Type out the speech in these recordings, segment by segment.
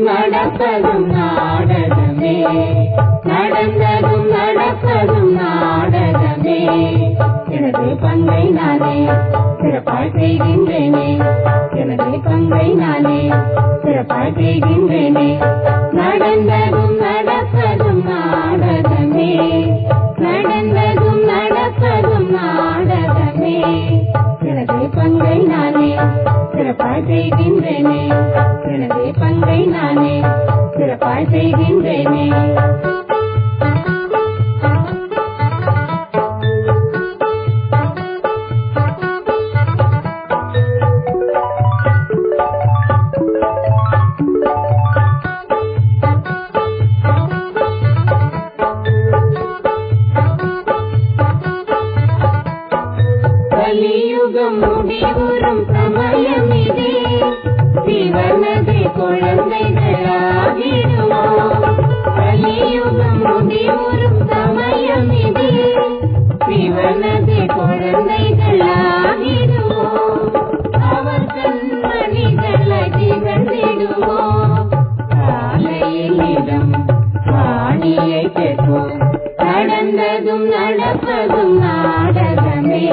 நடப்பதும் நாடகமே, நடந்ததும் நடப்பதும் நாடகமே. எனது பங்கை நானே சிறப்பாய் செய்கின்றேனே, எனது பங்கை நானே சிறப்பாய் செய்கின்றேனே. நடந்ததும் நடப்பதும் நாடகமே, நடந்ததும் நடப்பதும் நாடகமே. எனது பங்கை நானே சிறப்பாய் செய்கின்றேனே, எனது பங்கை நானே சிறப்பாய் செய்கின்றேனே. கலியுகம் முடிவுறும் சமயம் இதே, சிவனது குழந்தைகளாகிடுவோம். கலியுகம் முடிவுறும் சமயம் இதே, சிவனது குழந்தைகளாகிடுவோம். அவர் கண்மணிகளை திகழ்ந்திடுவோம். காலையில் இடம் வாணியை கேட்போம். நடந்ததும் நடப்பதும் நாடகமே,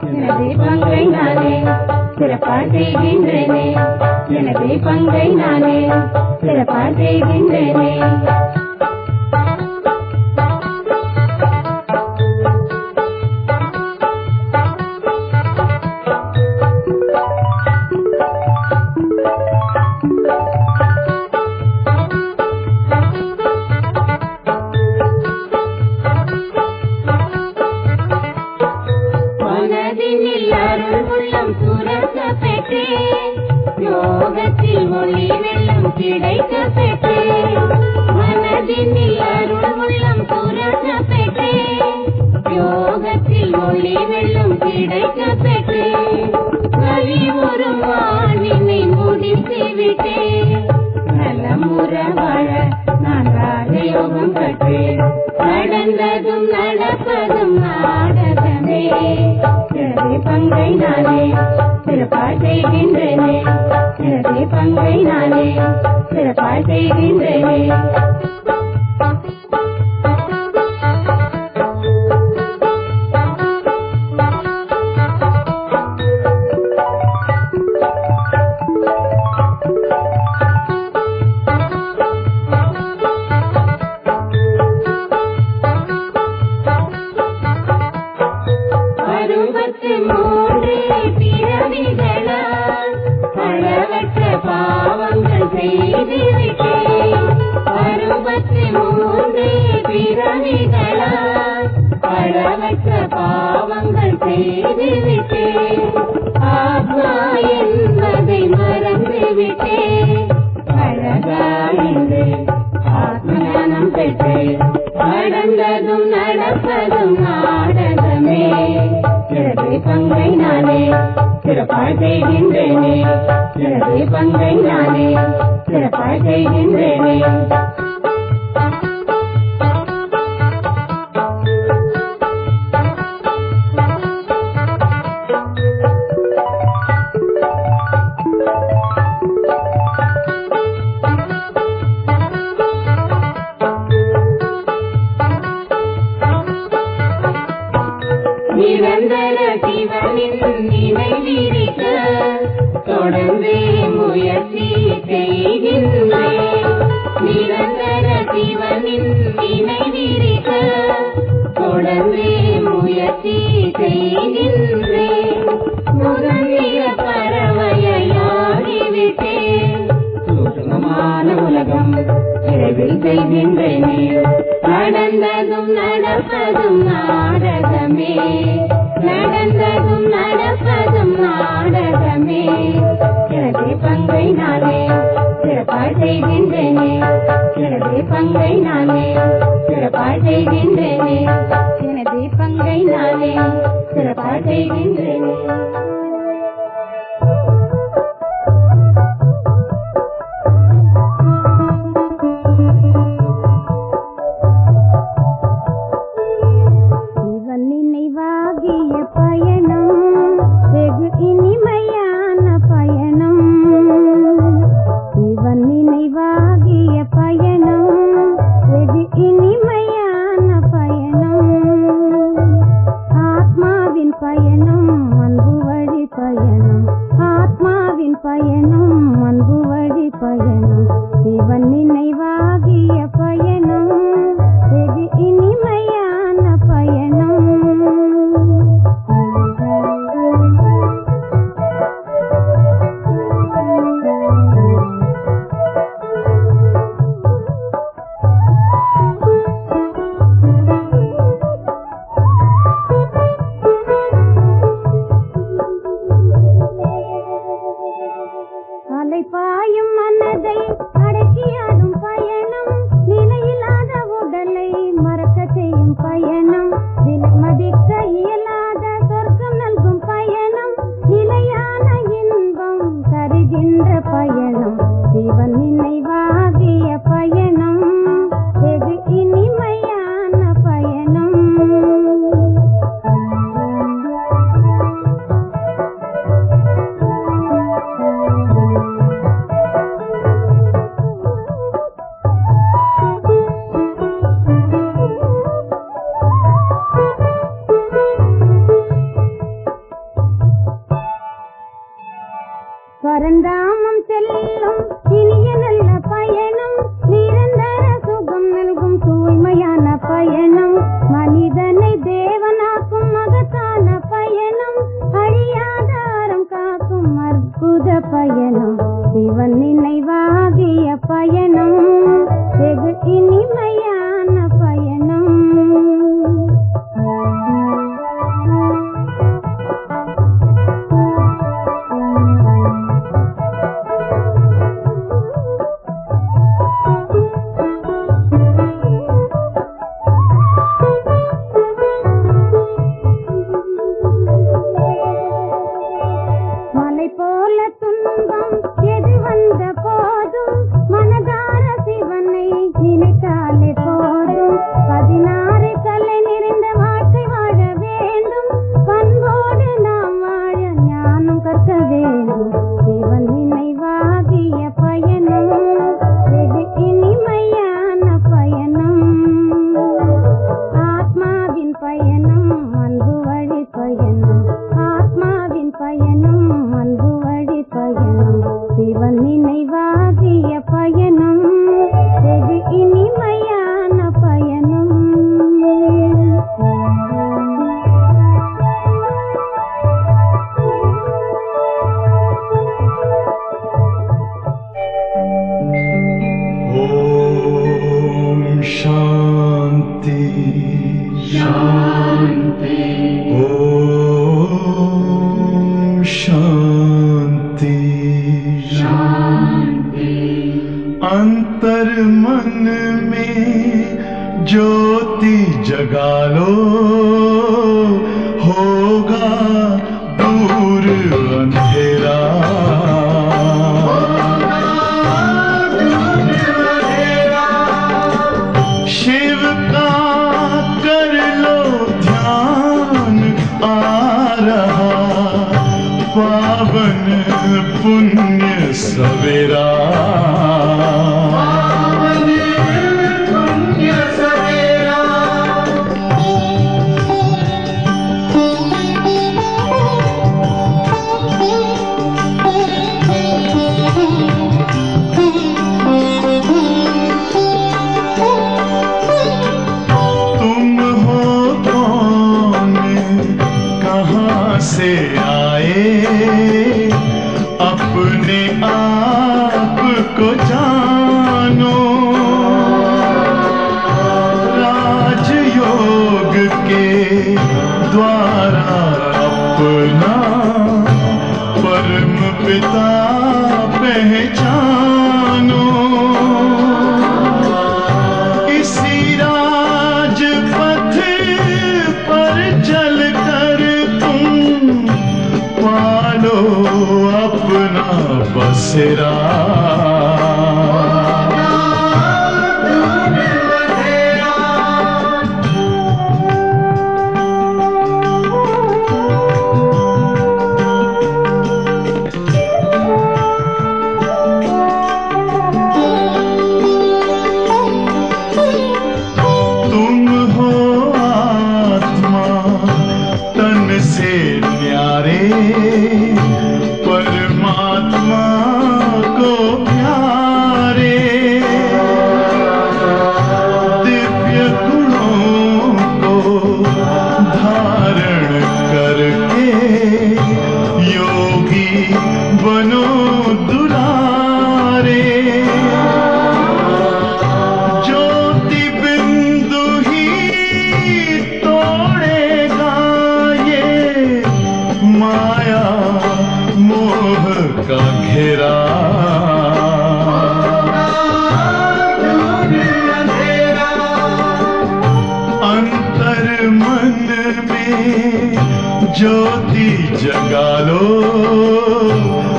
எனது பங்கை நானே சிறப்பாய் செய்கின்றேனே, எனது பங்கை நானே சிறப்பாய் செய்கின்றேனே. யோகத்தில் ஒளி வெள்ளம் கிடைக்க பெற்றே, மனதினில் அருள் உள்ளம் சுரக்க பெற்றே, யோகத்தில் ஒளி வெள்ளம் கிடைக்க பெற்றே. கலி ஒரு வாழ்வினை முடித்து விட்டே, நலமுற வாழ நான் ராஜயோகம் கற்றேன். நடந்ததும் நடப்பதும் நாடகமே, எனது பங்கை நானே சிறப்பாய் செய்கின்றேனே, எனது பங்கை நானே சிறப்பாய் செய்கின்றேனே. பாவங்கள் செய்துவிட்டேன், 63 பிறவிகளால் அளவற்ற பாவங்கள் செய்துவிட்டேன். ஆத்மா என்பதை மறந்துவிட்டேன், அழகாயின்று ஆத்மஞானம் பெற்றேன். நடந்ததும் நடப்பதும் நாடகமே, எனது பங்கை நானே சிறப்பாய் செய்கின்றேனே, எனது பங்கை நானே சிறப்பாய் செய்கின்றேனே. நிரந்தர சிவனின் நினைவிருக்க தொடர்ந்து முயற்சி செய்கின்றேன். நிரந்தர சிவனின் நினைவிருக்க தொடர்ந்து முயற்சி செய்கின்றேன். சுதந்திர பறவையாகிவிட்டேன், சூட்சுமமான உலகம் விரைவில் செய்கின்றேனே. நடந்ததும் நடப்பதும் நாடகமே, நடந்ததும் நடப்பதும் நாடகமே. எனது பங்கை நானே சிறப்பாய் செய்கின்றேனே, எனது பங்கை நானே சிறப்பாய் செய்கின்றேனே, எனது பங்கை நானே சிறப்பாய் செய்கின்றேனே. நினைவா அலைப்பாயும் மனதை அடக்கியாடும் பயணம், நிலையில்லாத உடலை மறக்க செய்யும் பயணம், விலை மதிக்க இயலாத சொர்க்கம் நல்கும் பயணம், நிலையான இன்பம் தருகின்ற பயணம், சிவன் நினைவாகிய பயணம், வெகு இனிமையான பயணம். பரந்தாமம் செல்லும் இனிய நல்ல பயணம், நிரந்தர சுகம் நல்கும் தூய்மையான பயணம், மனிதனை தேவனாக்கும் மகத்தான பயணம், அழியாத அறம் காக்கும் அற்புத பயணம், சிவன் நினைவாகிய பயணம், வெகு இனிமையான பயணம். போல துன்பம் எது வந்த போதும் மனதார சிவனை நினைத்தாலே போதும், 16 கலை நிறைந்த வாழ்க்கை வாழ வேண்டும், பண்போடு நாம் வாழ ஞானம் கற்க வேண்டும், சிவன் நினைவாகிய பயணம், வெகு இனிமையான பயணம், ஆத்மாவின் பயணம் அன்பு வழி பயணம், ஆத்மாவின் பயணம் அன்பு வழி பயணம், சிவன் நினைவாகிய பயணம், வெகு இனிமையான பயணம். ஓம் சாந்தி சாந்தி, ஓம் शांति शांति। अंतर मन में ज्योति जगा लो, होगा दूर अंधेरा, शिव का कर लो ध्यान, आ रहा पावन पुण्य सवेरा, पावन पुण्य सवेरा। तुम हो कौन, कहाँ से आए, अपने आप को जानो, राजयोग के द्वारा अपना परम पिता पहचानो, इसी राजपथ पर चलकर तुम पालो अपना बसेरा, तुम हो आत्मा तन से न्यारे, परमात्मा को प्यारे, दिव्य गुणों को धारण करके योगी बनो दुलारे, ज्योति बिंदु ही तोड़ेगा ये माया मोह का घेरा, ज्योति जगा लो,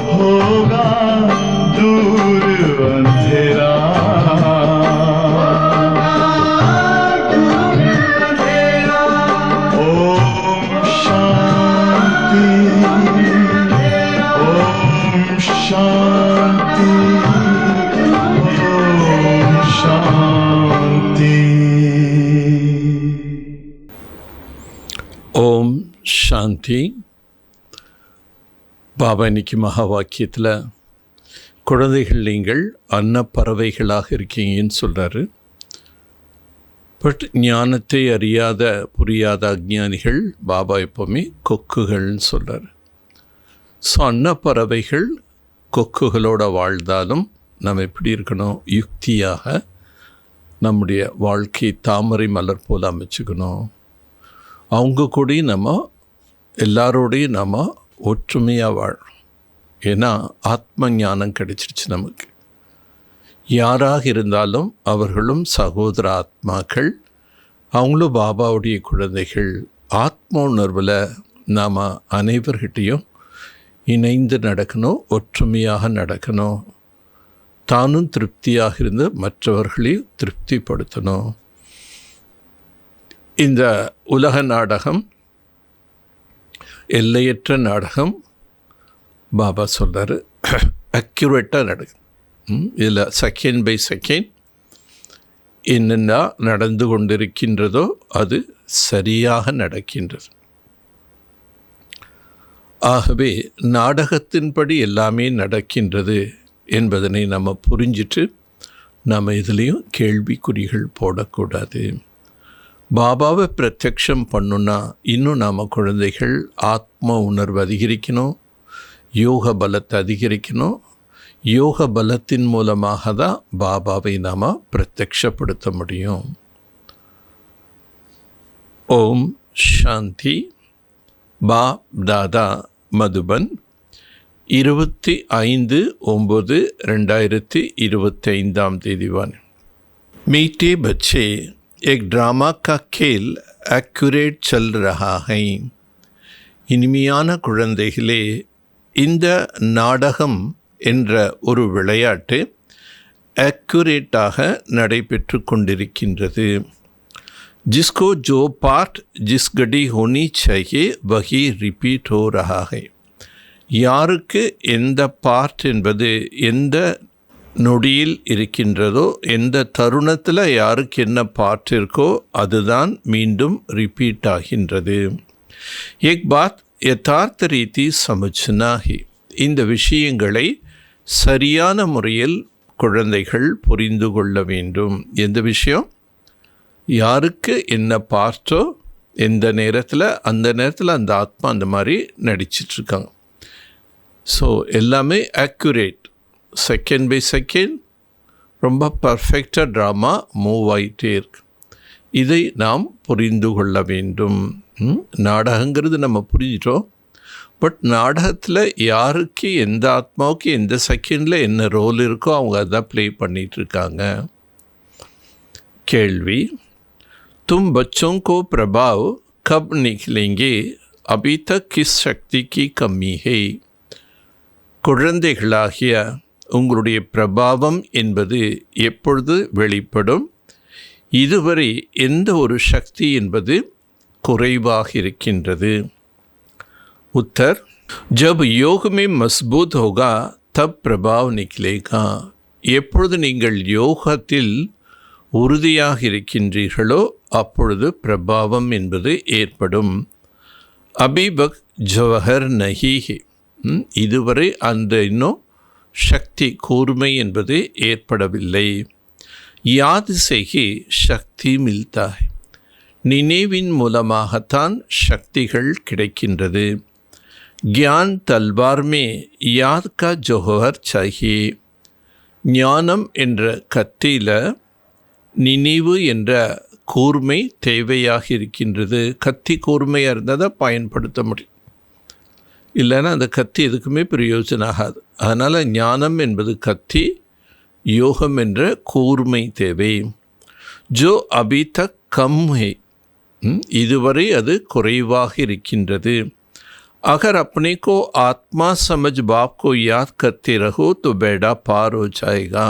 होगा दूर अंधेरा। ओम शांति, ओम शांति, ओम शांति। ஓம் சாந்தி. பாபா இன்னைக்கு மகா வாக்கியத்தில் குழந்தைகள் நீங்கள் அன்னப்பறவைகளாக இருக்கீங்கன்னு சொல்கிறாரு. பட் ஞானத்தை அறியாத புரியாத அஞ்ஞானிகள் பாபா எப்போவுமே கொக்குகள்னு சொல்கிறார். ஸோ அன்னப்பறவைகள் கொக்குகளோட வாழ்ந்தாலும் நம்ம எப்படி இருக்கணும்? யுக்தியாக நம்முடைய வாழ்க்கை தாமரை மலர் போல் அமைச்சுக்கணும். அவங்க கூடயும் நம்ம எல்லாரோடையும் நம்ம ஒற்றுமையாக வாழணும். ஏன்னா ஆத்ம ஞானம் கிடைச்சிருச்சு நமக்கு. யாராக இருந்தாலும் அவர்களும் சகோதர ஆத்மாக்கள், அவங்களும் பாபாவுடைய குழந்தைகள். ஆத்ம உணர்வில் நாம் அனைவர்கிட்டையும் இணைந்து நடக்கணும், ஒற்றுமையாக நடக்கணும். தானும் திருப்தியாக இருந்து மற்றவர்களையும் திருப்திப்படுத்தணும். இந்த உலக நாடகம் எல்லையற்ற நாடகம். பாபா சொல்கிறாரு அக்யூரேட்டாக நடக்கும். இதில் செகண்ட் பை செகண்ட் என்னென்ன நடந்து கொண்டிருக்கின்றதோ அது சரியாக நடக்கின்றது. ஆகவே நாடகத்தின்படி எல்லாமே நடக்கின்றது என்பதனை நம்ம புரிஞ்சிட்டு நம்ம இதுலேயும் கேள்விக்குறிகள் போடக்கூடாது. பாபாவை பிரத்யக்ஷம் பண்ணுன்னா இன்னும் நாம் குழந்தைகள் ஆத்ம உணர்வு அதிகரிக்கணும், யோக பலத்தை அதிகரிக்கணும். யோக பலத்தின் மூலமாக தான் பாபாவை நாம் பிரத்யக்ஷப்படுத்த முடியும். ஓம் சாந்தி. பா தாதா மதுபன் 25/9/2025 मीठे बच्चे, एक ड्रामा का खेल एक्यूरेट चल रहा है. இனிமையான குழந்தைகளே, இந்த நாடகம் என்ற ஒரு விளையாட்டு அக்யூரேட்டாக நடைபெற்று கொண்டிருக்கின்றது. जिसको जो पार्ट जिस घड़ी होनी चाहिए वही रिपीट हो रहा है. யாருக்கு எந்த பார்ட் என்பது எந்த நொடியில் இருக்கின்றதோ, எந்த தருணத்தில் யாருக்கு என்ன பார்ட் இருக்கோ அதுதான் மீண்டும் ரிப்பீட் ஆகின்றது. एक बात यथार्थ रीति समझना है. இந்த விஷயங்களை சரியான முறையில் குழந்தைகள் புரிந்து கொள்ள வேண்டும். எந்த விஷயம்? யாருக்கு என்ன பார்த்தோ எந்த நேரத்தில் அந்த நேரத்தில் அந்த ஆத்மா அந்த மாதிரி நடிச்சிட்ருக்காங்க. ஸோ எல்லாமே அக்யூரேட், செகண்ட் பை செகண்ட் ரொம்ப பர்ஃபெக்டாக ட்ராமா மூவ் ஆகிட்டே இருக்கு. இதை நாம் புரிந்து கொள்ள வேண்டும். நாடகங்கிறது நம்ம புரிஞ்சிட்டோம். பட் நாடகத்தில் யாருக்கு எந்த ஆத்மாவுக்கு எந்த செகண்டில் என்ன ரோல் இருக்கோ அவங்க அதான் ப்ளே பண்ணிகிட்ருக்காங்க. கேள்வி: तुम बच्चों को प्रभाव कब निकलेंगे? अभी तक किस शक्ति की कमी है? குழந்தைகளாகிய உங்களுடைய பிரபாவம் என்பது எப்பொழுது வெளிப்படும்? இதுவரை எந்த ஒரு சக்தி என்பது குறைவாக இருக்கின்றது? उत्तर: जब योग में मजबूत होगा तब प्रभाव निकलेगा. எப்பொழுது நீங்கள் யோகத்தில் உறுதியாக இருக்கின்றீர்களோ அப்பொழுது பிரபாவம் என்பது ஏற்படும். அபிபக் ஜவஹர் நஹி. இதுவரை அந்த இன்னும் சக்தி கூர்மை என்பது ஏற்படவில்லை. யாத் செய்கி சக்தி மில்தா. நினைவின் மூலமாகத்தான் சக்திகள் கிடைக்கின்றது. ज्ञान तलवार में याद का जौहर चाहिए. ஞானம் என்ற கத்தியில் நினைவு என்ற கூர்மை தேவையாக இருக்கின்றது. கத்தி கூர்மையாக இருந்தால் தான் பயன்படுத்த முடியும், இல்லைன்னா அந்த கத்தி எதுக்குமே பிரயோஜனம் ஆகாது. அதனால் ஞானம் என்பது கத்தி, யோகம் என்ற கூர்மை தேவை. ஜோ அபி தக் கம் ஹே. இதுவரை அது குறைவாக இருக்கின்றது. अगर अपने को आत्मा समझ बाप को याद करते रहो तो बेड़ा पार हो जाएगा.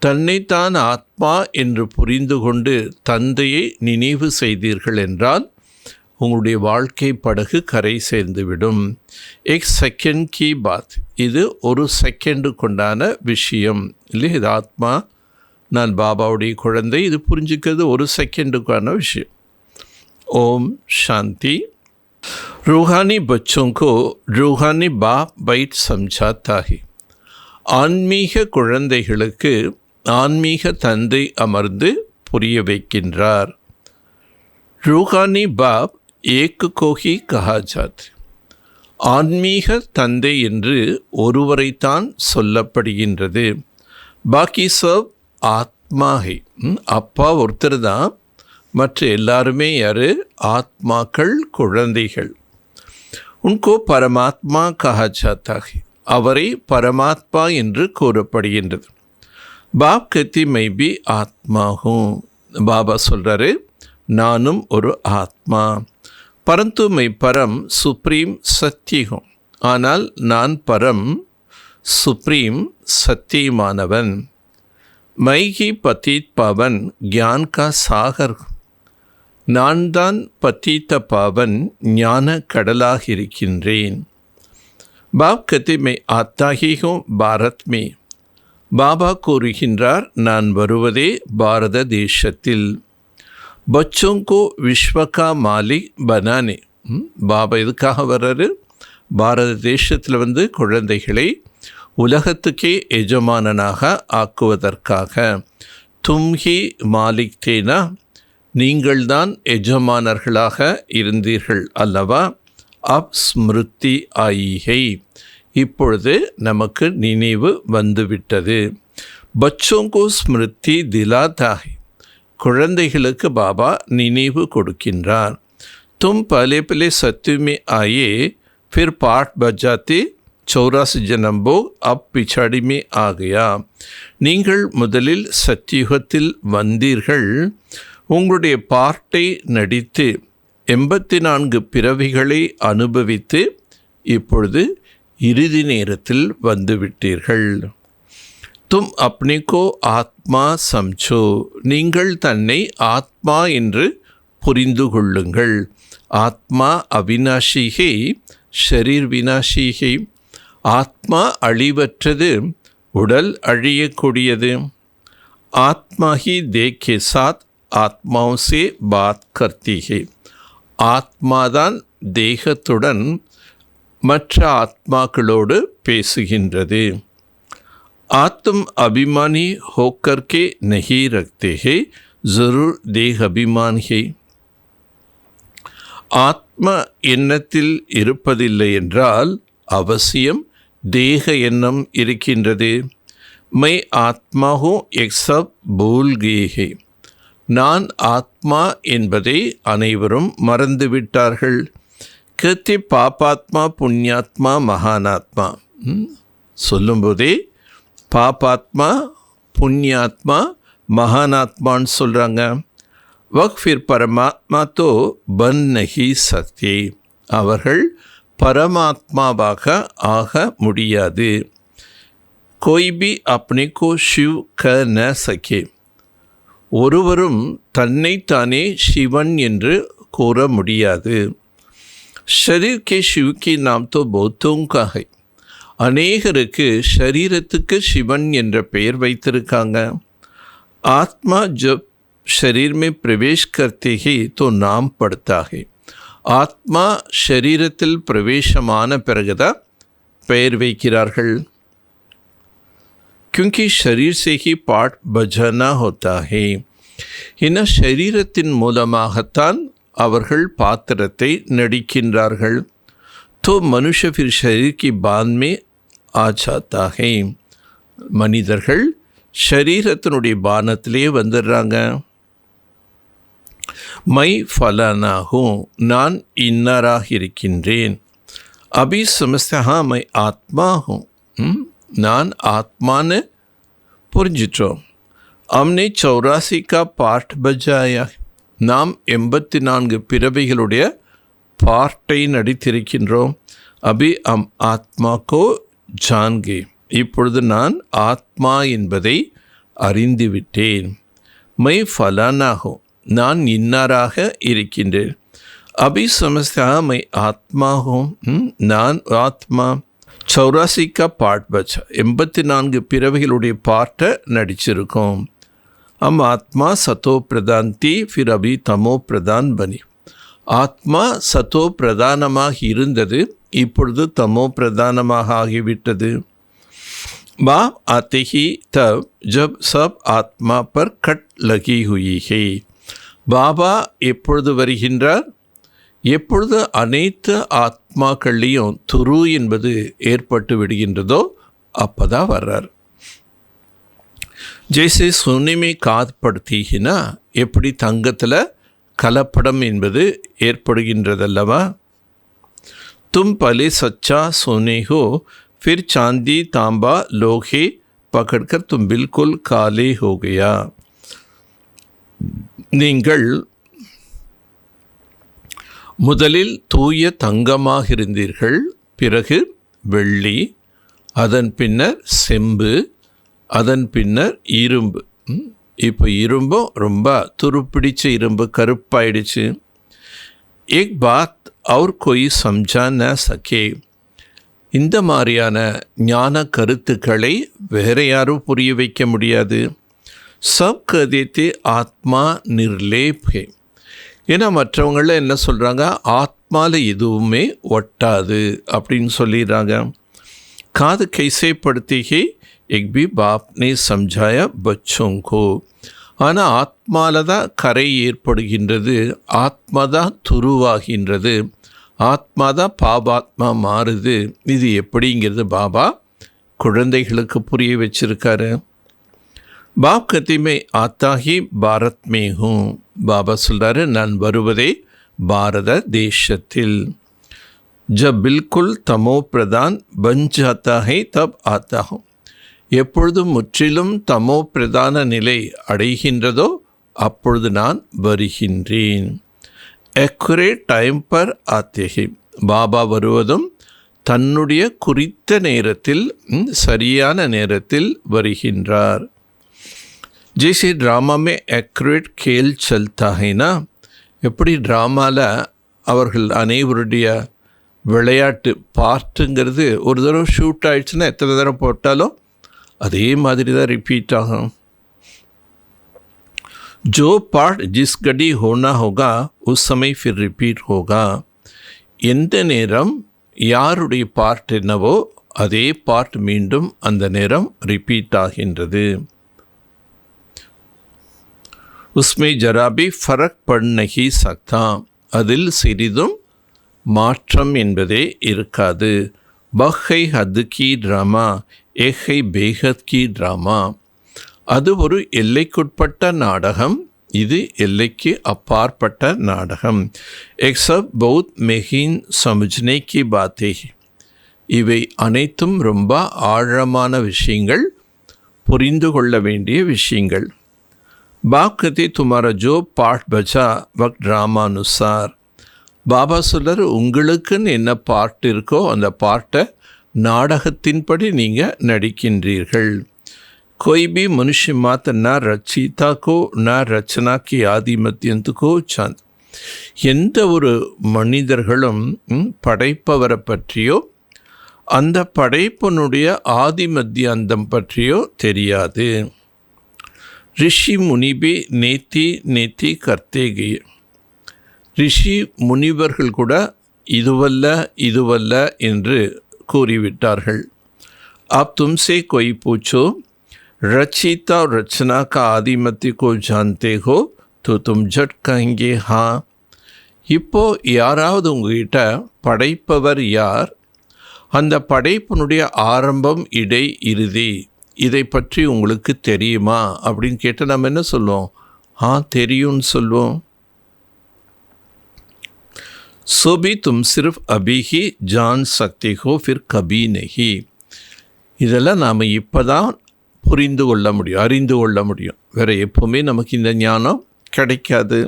தன்னைத்தான் ஆத்மா என்று புரிந்து கொண்டு தந்தையை நினைவு செய்தீர்கள் என்றால் உங்களுடைய வாழ்க்கை படகு கரை சேர்ந்துவிடும். எக் செகண்ட் கி பாத், இது ஒரு செகண்டு கொண்டான விஷயம் இல்லை. இது ஆத்மா, நான் பாபாவுடைய குழந்தை, இது புரிஞ்சுக்கிறது ஒரு செகண்டுக்கான விஷயம். ஓம் சாந்தி. रूहानी बच्चों को रूहानी बाप बैठ समझाता है. ஆன்மீக குழந்தைகளுக்கு ஆன்மீக தந்தை அமர்ந்து புரிய வைக்கின்றார். रूहानी बाप एक को ही कहा जाता. ஆன்மீக தந்தை என்று ஒருவரைத்தான் சொல்லப்படுகின்றது. பாக்கி சப் ஆத்மா ஹை. அப்பா ஒருத்தர் தான், மற்ற எல்லாருமே யார்? ஆத்மாக்கள், குழந்தைகள். உன்கோ பரமாத்மா கஹா ஜாத்தா ஹை. அவரை பரமாத்மா என்று கூறப்படுகின்றது. பாப் கத்தி மை பி ஆத்மா ஹூம். பாபா சொல்கிறாரு, நானும் ஒரு ஆத்மா. பரந்து மை பரம் சுப்ரீம் சத்திய ஹூம். ஆனால் நான் பரம் சுப்ரீம் சத்தியமானவன். மைகி பதீத் பவன் கியான் கா சாகர். நான் தான் பத்தீத்த பாவன், ஞான கடலாக இருக்கின்றேன். பாப் கத்தி மே ஆத்தாகியும் பாரத் மே. பாபா கூறுகின்றார், நான் வருவதே பாரத தேசத்தில். பச்சோங்கோ விஸ்வகா மாலிக் பனானே. பாபா எதுக்காக வர்றாரு? பாரத தேசத்தில் வந்து குழந்தைகளை உலகத்துக்கே எஜமானனாக ஆக்குவதற்காக. தும்ஹி மாலிக் தேனா, நீங்கள்தான் எஜமானர்களாக இருந்தீர்கள் அல்லவா? அப் ஸ்மிருதி ஆயிகை, இப்பொழுது நமக்கு நினைவு வந்துவிட்டது. பச்சோங்கோ ஸ்மிருதி திலாதாகை. குழந்தைகளுக்கு பாபா நினைவு கொடுக்கின்றார். தும் பலே பலே சத்யுமே ஆயே फिर पाठ बजाते 84 जन्म भोग अब पिछाड़ी में आ गया. நீங்கள் முதலில் சத்தியுகத்தில் வந்தீர்கள். உங்களுடைய பாட்டை நடித்து 84 பிறவிகளை அனுபவித்து இப்பொழுது இறுதி நேரத்தில் வந்துவிட்டீர்கள். தும் அப்னே கோ ஆத்மா சம்சோ. நீங்கள் தன்னை ஆத்மா என்று புரிந்து கொள்ளுங்கள். ஆத்மா அவிநாஷிகை, ஷரீர் விநாஷிகை. ஆத்மா அழிவற்றது, உடல் அழியக்கூடியது. ஆத்மா ஹி தேக் கே சாத் ஆத்மாओं से बात करती है. ஆத்மாதான் தேகத்துடன் மற்ற ஆத்மாக்களோடு பேசுகின்றது. ஆத்ம் அபிமானி होकर के नहीं रखते हैं, जरूर देह अभिमान है. ஆத்ம எண்ணத்தில் இருப்பதில்லை என்றால் அவசியம் தேக எண்ணம் இருக்கின்றது. மை ஆத்மா ஹூ எக் சப் பூல் கயே ஹை. நான் ஆத்மா என்பதை அனைவரும் மறந்துவிட்டார்கள். கத்தி பாபாத்மா புண்ணியாத்மா மகானாத்மா சொல்லும்போதே பாபாத்மா புண்ணியாத்மா மகானாத்மான்னு சொல்கிறாங்க. வக் ஃபிர் பரமாத்மா தோ பன் நஹி சக்தி. அவர்கள் பரமாத்மாவாக ஆக முடியாது. கோய் பி அப்னே கோ ஷிவ் க ந சகே. ஒருவரும் தன்னைத்தானே சிவன் என்று கூற முடியாது. ஷரீர் கே சிவ் கி நாம் தோ பௌத்தோं का है. அநேகருக்கு ஷரீரத்துக்கு சிவன் என்ற பெயர் வைத்திருக்காங்க. ஆத்மா ஜப் शरीर में प्रवेश करते ही तो नाम पड़ता है. ஆத்மா ஷரீரத்தில் பிரவேசமான பிறகுதான் பெயர் வைக்கிறார்கள். क्योंकि शरीर से ही पाठ बजाना होता है. இந்த ஷரீரத்தின் மூலமாகத்தான் அவர்கள் பாத்திரத்தை நடிக்கின்றார்கள். तो मनुष्य फिर शरीर की बांध में आ जाता है. மனிதர்கள் ஷரீரத்தினுடைய பானத்திலே வந்துடுறாங்க. மை ஃபலானாகும், நான் இன்னராக இருக்கின்றேன். அபி சமஸ்தா மை ஆத்மாகும், நான் ஆத்மான்னு புரிஞ்சிட்டோம். அம்னே 84 கா பாட் பஜாயா. நாம் 84 பிறவிகளுடைய பார்ட்டை நடித்திருக்கின்றோம். அபி அம் ஆத்மா கோ ஜான்கே, இப்பொழுது நான் ஆத்மா என்பதை அறிந்துவிட்டேன். மை ஃபலானாகோ, நான் இன்னாராக இருக்கின்றேன். அபி சமஸ்தா மை ஆத்மாகும், நான் ஆத்மா. 84 का पार्ट बचा, 84 பிறவிகளுடைய பார்ட்டை நடிச்சிருக்கோம். हम आत्मा सतो प्रधान थी, फिर अभी तमो प्रधान बनी. ஆத்மா சத்தோ பிரதானமாக இருந்தது, இப்பொழுது தமோ பிரதானமாக ஆகிவிட்டது. बाप आते ही तब जब सब आत्मा पर कट लगी हुई है. பாபா எப்பொழுது வருகின்றார்? எப்பொழுது அனைத்து ஆத்மாக்கள்லேயும் துரு என்பது ஏற்பட்டு விடுகின்றதோ அப்போதான் வர்றார். ஜெய்சே சோனிமே காத்படுத்தினா எப்படி தங்கத்தில் கலப்படம் என்பது ஏற்படுகின்றதல்லவா? தும் பலே சச்சா சோனே ஹோ, फिर चांदी तांबा लोहे पकड़कर तुम बिल्कुल काले हो गया. நீங்கள் முதலில் தூய தங்கமாக இருந்தீர்கள், பிறகு வெள்ளி, அதன் பின்னர் செம்பு, அதன் பின்னர் இரும்பு. இப்போ இரும்பும் ரொம்ப துருப்பிடிச்ச இரும்பு கருப்பாயிடுச்சு. एक बात और कोई समझा न सके. இந்த மாதிரியான ஞான கருத்துக்களை வேற யாரும் புரிய வைக்க முடியாது. சப் கதித்து ஆத்மா நிர்லேப் ஹே. ஏன்னா மற்றவங்கள என்ன சொல்கிறாங்க, ஆத்மாவில் எதுவுமே ஒட்டாது அப்படின்னு சொல்லிடுறாங்க. காது கைசே படுத்தி ஹே எக் பி பாப் நே சம்ஜாயா பச்சோங்கோ. ஆனால் ஆத்மாவில் தான் கரை ஏற்படுகின்றது, ஆத்மா தான் துருவாகின்றது, ஆத்மா தான் பாபாத்மா மாறுது. இது எப்படிங்கிறது பாபா குழந்தைகளுக்கு புரிய வச்சிருக்காரு. பாப் கத்திமே ஆத்தாகி பாரத் மேகும். பாபா சொல்கிறாரு, நான் வருவதே பாரத தேசத்தில். ஜப் பில்குல் தமோ பிரதான் பன் ஜாத்தா ஹை தப் ஆத்தா ஹூம். எப்பொழுதும் முற்றிலும் தமோ பிரதான நிலை அடைகின்றதோ அப்பொழுது நான் வருகின்றேன். एक्यूरेट टाइम पर आते हैं. பாபா வருவதும் தன்னுடைய குறித்த நேரத்தில், சரியான நேரத்தில் வருகின்றார். जैसे ड्रामा में एक्यूरेट खेल चलता है ना, எப்படி ட்ராமாவில் அவர்கள் அனைவருடைய விளையாட்டு பார்ட்டுங்கிறது ஒரு தடவை ஷூட் ஆகிடுச்சுன்னா எத்தனை தடவை போட்டாலும் அதே மாதிரி தான் ரிப்பீட் ஆகும். जो पार्ट जिस घड़ी होना होगा उस समय फिर रिपीट होगा. எந்த நேரம் யாருடைய பார்ட் என்னவோ அதே பார்ட் மீண்டும் அந்த நேரம் ரிப்பீட் ஆகின்றது. उसमें जरा भी फर्क पड़ नहीं सकता. அதில் சிறிதும் மாற்றம் என்பதே இருக்காது. பஹை ஹத் கி ட்ராமா, ஏஹை பேஹத் கி ட்ராமா. அது ஒரு எல்லைக்குட்பட்ட நாடகம், இது எல்லைக்கு அப்பாற்பட்ட நாடகம். எக் சப் பௌத் மெஹின் சமுஜ்னே கி பாத்தே. இவை அனைத்தும் ரொம்ப ஆழமான விஷயங்கள், புரிந்து கொள்ள வேண்டிய விஷயங்கள். பாக்கதி துமாரா ஜோ பாட் பச்சா வக் ட்ராமானுசார். பாபா சொல்றார், உங்களுக்குன்னு என்ன பார்ட் இருக்கோ அந்த பார்ட்டை நாடகத்தின்படி நீங்கள் நடிக்கின்றீர்கள். कोई भी मनुष्य मात्र न रचयिता को न रचना की आदि मध्यंत को चांद. எந்த ஒரு மனிதர்களும் படைப்பவரை பற்றியோ அந்த படைப்பனுடைய ஆதி மத்திய அந்தம் பற்றியோ தெரியாது. ரிஷி முனிபி நேத்தி நேத்தி கர்த்தேகிய. ரிஷி முனிவர்கள் கூட இதுவல்ல இதுவல்ல என்று கூறிவிட்டார்கள். आप तुमसे कोई पूछो रचयिता और रचना का आदिमत्य को जानते हो तो तुम झट कहेंगे हाँ. இப்போ யாராவது உங்ககிட்ட படைப்பவர் யார், அந்த படைப்பினுடைய ஆரம்பம் இடை இறுதி இதை பற்றி உங்களுக்கு தெரியுமா அப்படின்னு கேட்டால் நம்ம என்ன சொல்லுவோம்? தெரியும்னு சொல்லுவோம். सो भी तुम सिर्फ अभी ही जान सकते हो फिर कभी नहीं. இதெல்லாம் நாம் இப்போ தான் புரிந்து கொள்ள முடியும், அறிந்து கொள்ள முடியும். வேறு எப்போவுமே நமக்கு இந்த ஞானம் கிடைக்காது.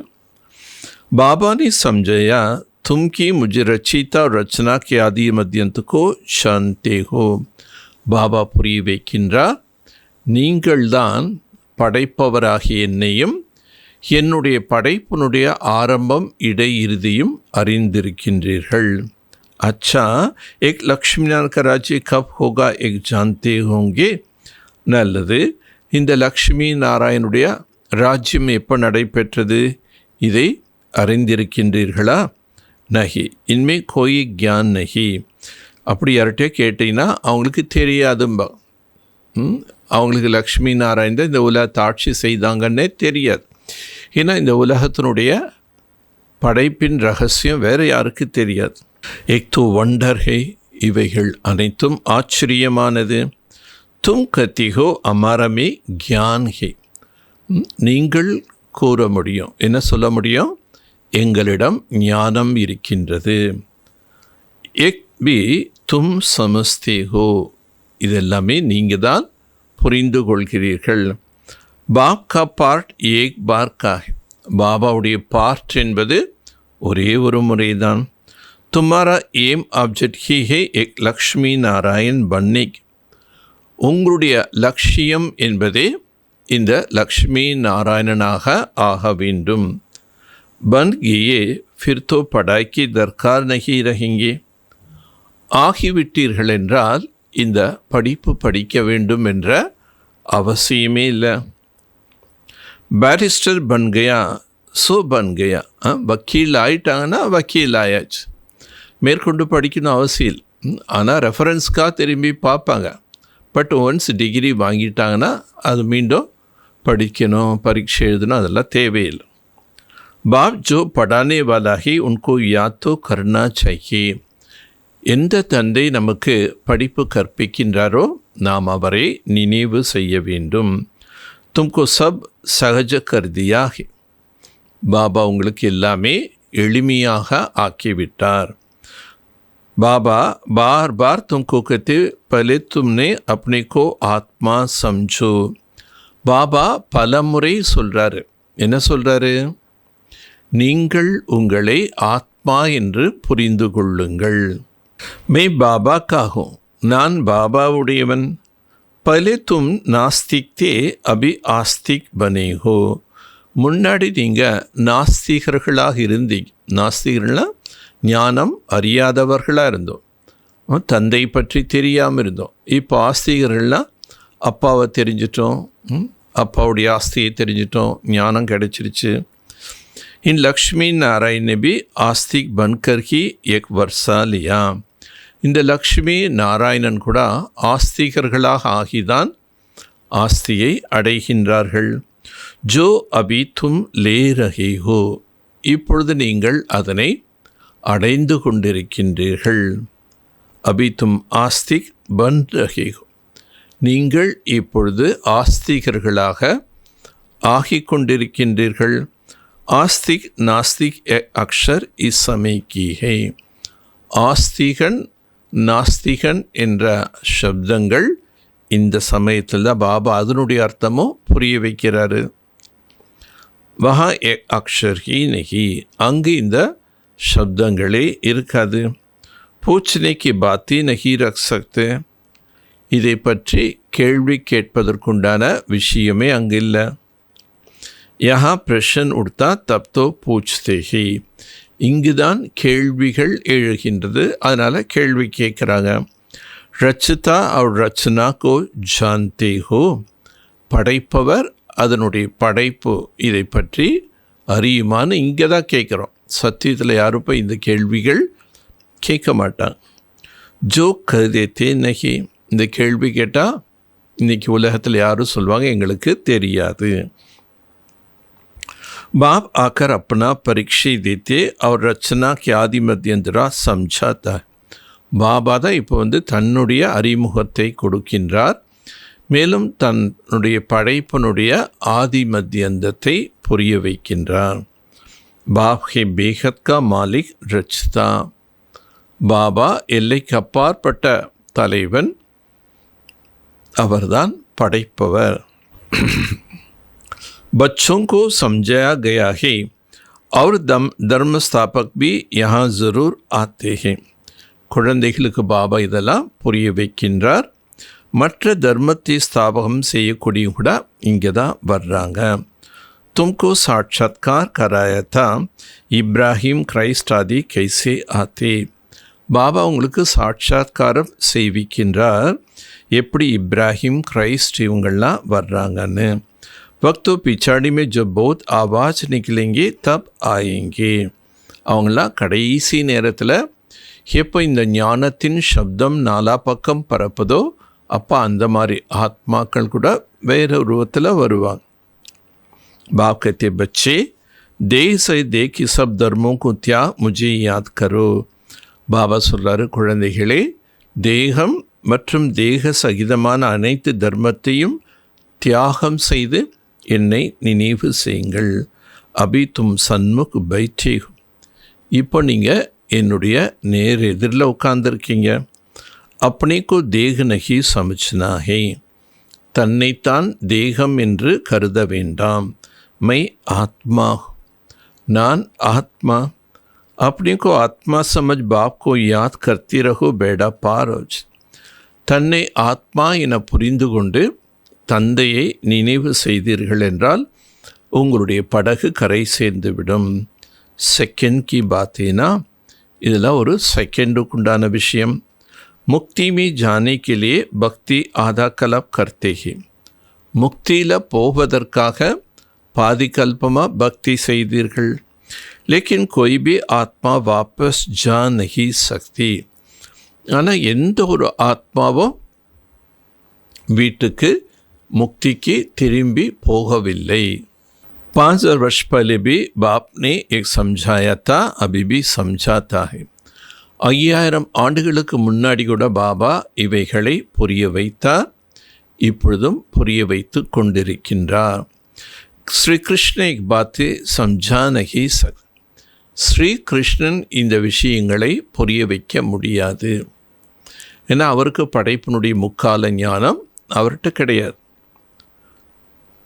பாபா ने समझाया तुम की मुझे रचयिता और रचना के आदि मध्यंत को जानते हो. பாபா புரிய வைக்கின்றார், நீங்கள்தான் படைப்பவராகிய என்னையும் என்னுடைய படைப்பினுடைய ஆரம்பம் இடை இறுதியும் அறிந்திருக்கின்றீர்கள். अच्छा एक लक्ष्मी नारायण का राज्य कब होगा एक जानते होंगे. நல்லது, இந்த லக்ஷ்மி நாராயணுடைய ராஜ்யம் எப்போ நடைபெற்றது இதை அறிந்திருக்கின்றீர்களா? நகி இன்மே கோயி கியான் நகி. அப்படி யார்கிட்டே கேட்டிங்கன்னா அவங்களுக்கு தெரியாதும்பா. அவங்களுக்கு லக்ஷ்மி நாராயணன் இந்த உலகத்தை ஆட்சி செய்தாங்கன்னே தெரியாது. ஏன்னா இந்த உலகத்தினுடைய படைப்பின் ரகசியம் வேறு யாருக்கு தெரியாது. எக்தோ வண்டர் ஹே, இவைகள் அனைத்தும் ஆச்சரியமானது. தும் கத்திகோ அமரமே கியான் ஹே, நீங்கள் கூற முடியும், என்ன சொல்ல முடியும், எங்களிடம் ஞானம் இருக்கின்றது. எக் பி தும் சமஸ்தேகோ, இதெல்லாமே நீங்கள் தான் புரிந்து கொள்கிறீர்கள். பாப் கா பார்ட் ஏக் பார் கா, பாபாவுடைய பார்ட் என்பது ஒரே ஒரு முறைதான். तुम्हारा एम ऑब्जेक्ट ही है एक लक्ष्मी नारायण बनने की, உங்களுடைய லட்சியம் என்பதே இந்த லக்ஷ்மி நாராயணனாக ஆக வேண்டும். பன் கியே ஃபிர் தோ படாய் கி தர்கார் நஹி ரஹேங்கே, ஆகிவிட்டீர்கள் என்றால் இந்த படிப்பு படிக்க வேண்டும் என்ற அவசியமே இல்லை. பேரிஸ்டர் பன் கயா சோ பன் கயா, வக்கீல் ஆயிட்டாங்கன்னா வக்கீல் ஆயாச்சு, மேற்கொண்டு படிக்கணும் அவசியம். ஆனால் ரெஃபரன்ஸ்க்காக திரும்பி பார்ப்பாங்க. பட் ஒன்ஸ் டிகிரி வாங்கிட்டாங்கன்னா அது மீண்டும் படிக்கணும், பரீட்சை எழுதணும், அதெல்லாம் தேவையில்லை. பாப் ஜோ படானே வாலாகி உன்கோ யாத்தோ கர்னா சாஹியே, எந்த தந்தை நமக்கு படிப்பு கற்பிக்கின்றாரோ நாம் அவரை நினைவு செய்ய வேண்டும். தும்கோ சப் சகஜ கர்தியாகி, பாபா உங்களுக்கு எல்லாமே எளிமையாக ஆக்கிவிட்டார். बाबा बार बार तुमको कहते पहले तुमने अपने को आत्मा समझो. பாபா பலமுறை சொல்கிறாரு. என்ன சொல்கிறாரு? நீங்கள் உங்களை ஆத்மா என்று புரிந்து கொள்ளுங்கள். மே பாபா காகும், நான் பாபாவுடையவன். பலே தும் நாஸ்திக் தே அபி ஆஸ்திக் பனே ஹோ, முன்னாடி நீங்கள் நாஸ்திகர்களாக இருந்தீங்க. நாஸ்திகர்கள்னால் ஞானம் அறியாதவர்களாக இருந்தோம், தந்தை பற்றி தெரியாமல் இருந்தோம். இப்போ ஆஸ்திகர்கள்லாம் அப்பாவை தெரிஞ்சிட்டோம், அப்பாவுடைய ஆஸ்தியை தெரிஞ்சிட்டோம், ஞானம் கிடைச்சிருச்சு. இன் லக்ஷ்மி நாராயண் நபி ஆஸ்திக் பன்கர் ஹி எக் வர்ஷா லியா, இந்த லக்ஷ்மி நாராயணன் கூட ஆஸ்திகர்களாக ஆகிதான் ஆஸ்தியை அடைகின்றார்கள். ஜோ அபி தும் லே ரஹே ஹோ, இப்பொழுது நீங்கள் அதனை அடைந்து கொண்டிருக்கின்றீர்கள். அபி தும் ஆஸ்திக் பன் ரஹே ஹோ, நீங்கள் இப்பொழுது ஆஸ்திகர்களாக ஆகிக் கொண்டிருக்கின்றீர்கள். ஆஸ்திக் நாஸ்திக் அக்ஷர் இஸ் சமய கி ஹை, ஆஸ்திகன் நாஸ்திகன் என்ற சப்தங்கள் இந்த சமயத்தில் தான் பாபா அதனுடைய அர்த்தமும் புரிய வைக்கிறாரு. வஹா அக்ஷர் ஹி நஹி, அங்கு இந்த சப்தங்களே இருக்காது. பூச்சனை கி பாத்தி நஹி ரக் சக்தே, இதை பற்றி கேள்வி கேட்பதற்குண்டான விஷயமே அங்கு இல்லை. யஹா பிரஷன் உடுத்தா தப்தோ பூச்தே ஹி, இங்கு தான் கேள்விகள் எழுகின்றது, அதனால் கேள்வி கேட்குறாங்க. ரச்சிதா அவர் ரச்சனா கோ ஜான்தே ஹோ, படைப்பவர் அதனுடைய படைப்பு இதை பற்றி அறியுமான்னு இங்கே தான் கேட்குறோம். சத்தியத்தில் யாரும் போய் இந்த கேள்விகள் கேட்க மாட்டாங்க. ஜோ கருதே நகி, இந்த கேள்வி கேட்டால் இன்றைக்கி உலகத்தில் யாரும் சொல்லுவாங்க எங்களுக்கு தெரியாது. बाप आकर अपना परीक्षा देते और रचना के आदि मध्यंतरा समझाता है. பாபா தான் இப்போ தன்னுடைய அறிமுகத்தை கொடுக்கின்றார், மேலும் தன்னுடைய படைப்பினுடைய ஆதி மத்தியந்தத்தை புரிய வைக்கின்றார். பாப் ஹே பேகத் கா மாலிக் ரச்தா, பாபா எல்லைக்கு அப்பாற்பட்ட தலைவன், அவர்தான் படைப்பவர். बच्चों को समझाया गया है और धर्म स्थापक भी यहाँ ज़रूर आते हैं. குழந்தைகளுக்கு பாபா இதெல்லாம் புரிய வைக்கின்றார். மற்ற தர்மத்தை ஸ்தாபகம் செய்யக்கூடிய கூட இங்கே தான் வர்றாங்க. तुमको साक्षात्कार कराया था இப்ராஹிம் கிரைஸ்ட் ஆதி கைசே ஆத்தே. பாபா உங்களுக்கு சாட்சாத்காரம் செய்விக்கின்றார் எப்படி இப்ராஹிம் கிரைஸ்ட் இவங்கள்லாம் வர்றாங்கன்னு. वक्तो पिछाड़ी में जो बहुत आवाज़ निकलेंगे तब आएंगे. அவங்களாம் கடைசி நேரத்தில் எப்போ இந்த ஞானத்தின் சப்தம் நாலா பக்கம் பரப்புதோ அப்போ அந்த மாதிரி ஆத்மாக்கள் கூட வேறு உருவத்தில் வருவாங்க. बाप कहते बच्चे देह से देह की सब धर्मों को त्याग मुझे याद करो. பாபா சொல்கிறாரு, குழந்தைகளே தேகம் மற்றும் தேக சகிதமான அனைத்து தர்மத்தையும் தியாகம் செய்து என்னை நினைவு செய்யுங்கள். அபி தும் சன்முக் பைட்டே. இப்போ நீங்கள் என்னுடைய நேர் எதிரில் உட்கார்ந்துருக்கீங்க. அப்பனேக்கோ தேக நகி சமச்னா ஹே. தன்னைத்தான் தேகம் என்று கருத வேண்டாம். மை ஆத்மா, நான் ஆத்மா. अपने को आत्मा समझ बाप को याद करती रहो बेड़ा पार हो. தன்னை ஆத்மா என புரிந்து கொண்டு தந்தையை நினைவு செய்தீர்கள் என்றால் உங்களுடைய படகு கரை சேர்ந்துவிடும். செகண்ட் கி பாத்தேனா, இதெல்லாம் ஒரு செகண்டுக்குண்டான விஷயம். முக்தி மீ ஜானே के लिए பக்தி ஆதா கலப் கர்த்தே ஹி. முக்தியில் போவதற்காக பாதி கல்பமாக பக்தி செய்தீர்கள். लेकिन कोई भी आत्मा वापस जा नहीं सकती. ஆனால் எந்த ஒரு ஆத்மாவும் வீட்டுக்கு मुक्ति திரும்பி போகவில்லை. 5000 वर्ष पहले भी बाप ने एक समझाया था, अभी भी समझाता है. 5000 ஆண்டுகளுக்கு முன்னாடி கூட பாபா இவைகளை புரிய வைத்தார், இப்பொழுதும் புரிய வைத்து கொண்டிருக்கின்றார். ஸ்ரீ கிருஷ்ண एक बातें समझा नहीं सकता. ஸ்ரீ கிருஷ்ணன் இந்த விஷயங்களை புரிய வைக்க முடியாது. ஏன்னா அவருக்கு படைப்பினுடைய முக்கால ஞானம் அவர்கிட்ட கிடையாது.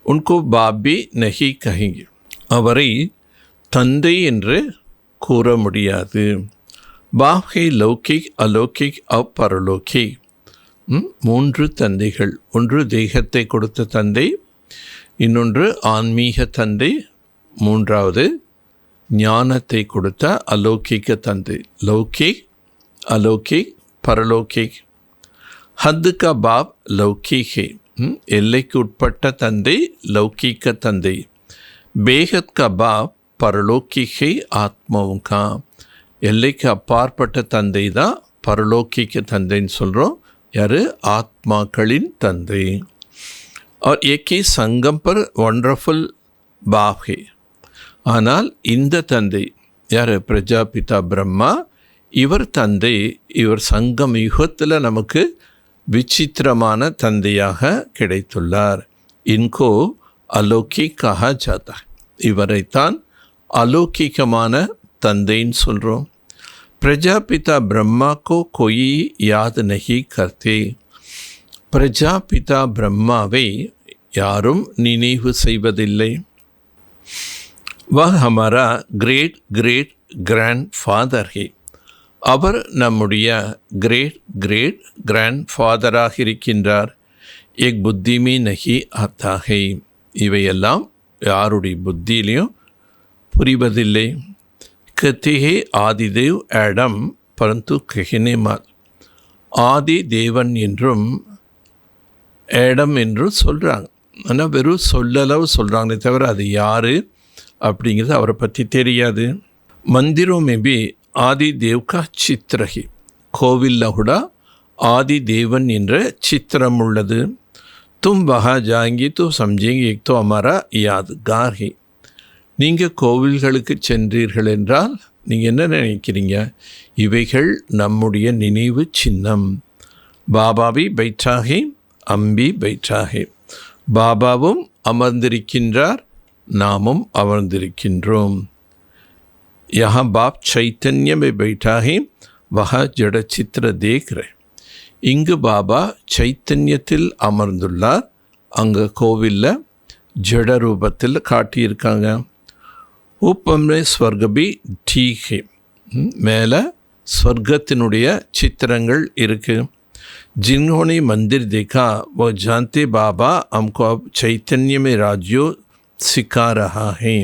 உன்கோ பாபி நஹி கஹிங்க. அவரை தந்தை என்று கூற முடியாது. பாப்கை லௌகிக் அலௌகிக் அப்பரலோகிக். 3 தந்தைகள். ஒன்று தேகத்தை கொடுத்த தந்தை, இன்னொன்று ஆன்மீக தந்தை, மூன்றாவது ஞானத்தை கொடுத்த அலௌகிக தந்தை. லௌகிக் அலௌகிக் பரலோகிக். ஹத்து கா பாப் லௌகிக் ஹே. எல்லைக்கு உட்பட்ட தந்தை லௌகிக தந்தை. பேகத் கா பாப் பரலோகிக் ஹே ஆத்மாவும் கா. எல்லைக்கு அப்பாற்பட்ட தந்தை தான் பரலோகிக தந்தைன்னு சொல்கிறோம். யார்? ஆத்மாக்களின் தந்தை. और एक ही संगम पर वंडरफुल बाप है. ஆனால் இந்த தந்தை யார்? பிரஜாபிதா பிரம்மா. இவர் தந்தை, இவர் சங்கம் யுகத்தில் நமக்கு விசித்திரமான தந்தையாக கிடைத்துள்ளார். இன்கோ அலௌகிக் கஹா ஜாதா. இவரைத்தான் அலௌகிகமான தந்தைன்னு சொல்கிறோம். பிரஜாபிதா பிரம்மா கோ கோயி யாத் நஹி கர்த்தே. பிரஜாபிதா பிரம்மாவை யாரும் நினைவு செய்வதில்லை. वह हमारा ग्रेट ग्रेट ग्रैंड फादर है. அவர் நம்முடைய கிரேட் கிரேட் கிராண்ட் ஃபாதராக இருக்கின்றார். एक बुद्धि में नहीं आता है. இவையெல்லாம் யாருடைய புத்தியிலையும் புரிவதில்லை. कहते हैं ஆதிதேவ் ஆடம் परंतु कहने मत. ஆதி தேவன் என்றும் ஏடம் என்றும் சொல்கிறாங்க. ஆனால் வெறும் சொல்லளவு சொல்கிறாங்களே தவிர அது யார் அப்படிங்கிறது அவரை பற்றி தெரியாது. मंदिरों में भी ஆதி தேவ் கா சித்திர ஹி. கோவிலில் கூட ஆதி தேவன் என்ற சித்திரம் உள்ளது. तुम वहाँ जाएंगे तो समझेंगे एक तो हमारा यादगार है. நீங்கள் கோவில்களுக்கு சென்றீர்கள் என்றால் நீங்கள் என்ன நினைக்கிறீங்க? இவைகள் நம்முடைய நினைவு சின்னம். பாபாவி பைட்டாகே அம்பி பைட்டாகே. பாபாவும் அமர்ந்திருக்கின்றார், நாமும் அமர்ந்திருக்கின்றோம். यहाँ बाप चैतन्य में बैठा है, वहाँ जड़ चित्र देख रहे. இங்கு பாபா சைத்தன்யத்தில் அமர்ந்துள்ளார், அங்கே கோவிலில் ஜட ரூபத்தில் காட்டியிருக்காங்க. ऊपर में स्वर्ग भी ठीक है. மேலே ஸ்வர்க்கத்தினுடைய சித்திரங்கள் இருக்கு. जिन्होंने मंदिर देखा वो जानते बाबा हमको अब चैतन्य में राज्यो सिखा रहा है.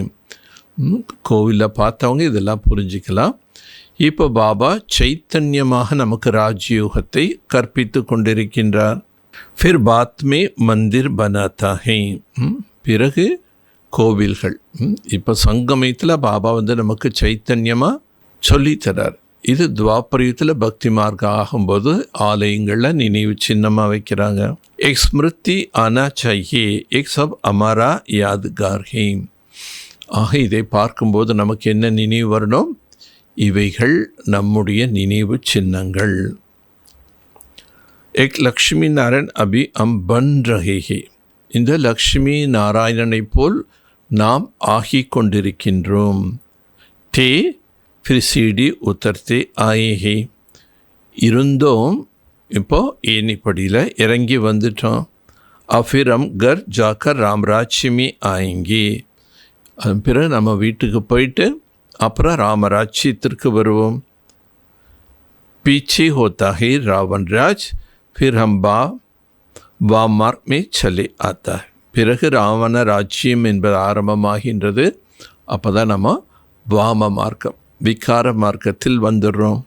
கோவிலில் பார்த்தவங்க இதெல்லாம் புரிஞ்சிக்கலாம். இப்போ பாபா சைத்தன்யமாக நமக்கு ராஜயோகத்தை கற்பித்து கொண்டிருக்கின்றார். फिर बाद में मंदिर बनाता है. பிறகு கோவில்கள். இப்போ சங்கமயத்தில் பாபா வந்து நமக்கு சைத்தன்யமாக சொல்லித்தரார். இது துவாபரயுகத்தில் பக்தி மார்க்கம் ஆகும்போது ஆலயங்களில் நினைவு சின்னமாக வைக்கிறாங்க. எக் ஸ்மிருதி ஆனா சாஹியே எக் சப் அமாரா யாத்கார் ஹே. ஆக இதை பார்க்கும்போது நமக்கு என்ன நினைவு வரணும்? இவைகள் நம்முடைய நினைவு சின்னங்கள். एक लक्ष्मी नारायण अभी हम बन रहे हैं. இந்த லக்ஷ்மி நாராயணனை போல் நாம் ஆகிக் கொண்டிருக்கின்றோம். தே फिर सीढ़ी उतरते आए हैं. இருந்தோம், இப்போ ஏணிப்படியில் இறங்கி வந்துட்டோம். अब फिर हम घर जाकर रामराज्य में आएंगे. அதன் பிறகு நம்ம வீட்டுக்கு போயிட்டு அப்புறம் ராமராஜ்யத்திற்கு வருவோம். पीछे होता है रावण राज फिर हम वाम मार्ग में चले आता है. பிறகு ராவண ராஜ்யம் என்பது ஆரம்பமாகின்றது. அப்போ தான் நம்ம வாம மார்க்கம் விகார மார்க்கத்தில் வந்துடுறோம்.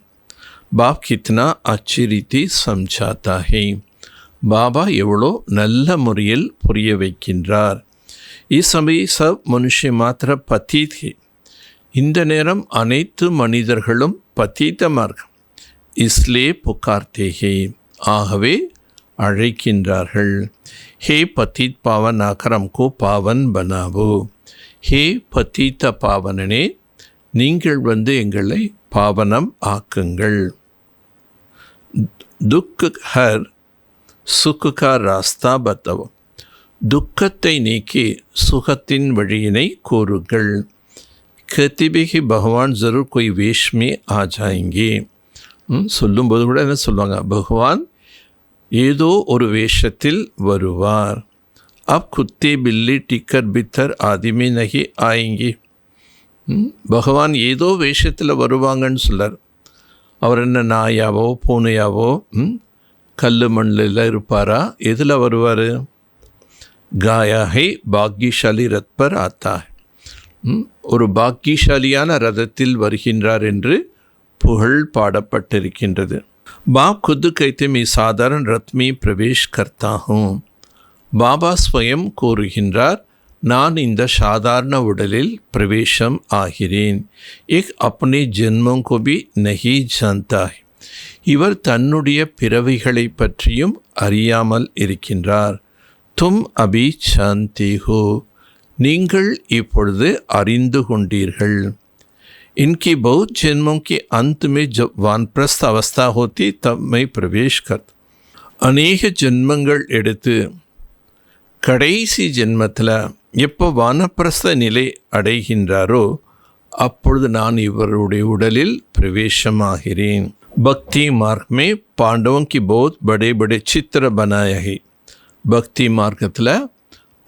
பாப் கித்னா अच्छी रीति समझाता है. பாபா எவ்வளோ நல்ல முறையில் புரிய வைக்கின்றார். इस समय सब मनुष्य मात्र पतित है. இந்த நேரம் அனைத்து மனிதர்களும் பதீத மார்க்கம். इसलिए पुकारते हैं. ஆகவே அழைக்கின்றார்கள். हे पतित पावन आकर हमको पावन बनावो. हे पतित पावनனே, நீங்கள் வந்து எங்களை பாவனம் ஆக்குங்கள். दुख हर सुख का रास्ता बताओ. துக்கத்தை நீக்கி சுகத்தின் வழியினை கூறுங்கள். कहते भी कि भगवान ज़रूर कोई वेश में आ जाएंगे. சொல்லும்போது கூட என்ன சொல்லுவாங்க? பகவான் ஏதோ ஒரு வேஷத்தில் வருவார். अब कुत्ते बिल्ली टिकर बितर आदि में नहीं आएंगे. பகவான் ஏதோ வேஷத்தில் வருவாங்கன்னு சொல்லார். அவர் என்ன நாயாவோ பூனையாவோ கல் மண்ணில் இருப்பாரா? எதில் வருவார்? गाया है பாக்யசாலி ரத் பர் ஆத்தா. ஒரு பாக்கியசாலியான ரதத்தில் வருகின்றார் என்று புகழ் பாடப்பட்டிருக்கின்றது. பாப் खुद कहते मैं साधारण रथ में प्रवेश करता हूँ. பாபா ஸ்வயம் கூறுகின்றார், நான் இந்த சாதாரண உடலில் பிரவேசம் ஆகிறேன். एक अपने जन्मों को भी नहीं जानता है. இவர் தன்னுடைய பிறவிகளை பற்றியும் அறியாமல் இருக்கின்றார். तुम अभी जानते हो. நீங்கள் இப்பொழுது அறிந்து கொண்டீர்கள். इनकी बहुत जन्मों के अंत में जब वानप्रस्थ अवस्था होती तब मैं प्रवेश करता. अनेक ஜென்மங்கள் எடுத்து கடைசி ஜென்மத்தில் எப்போ வானப்பிரஸ்த நிலை அடைகின்றாரோ அப்பொழுது நான் இவருடைய உடலில் பிரவேசமாகிறேன். பக்தி மார்க் में पांडवों की बहुत बड़े बड़े चित्र बनाया है. பக்தி மார்க்கத்தில்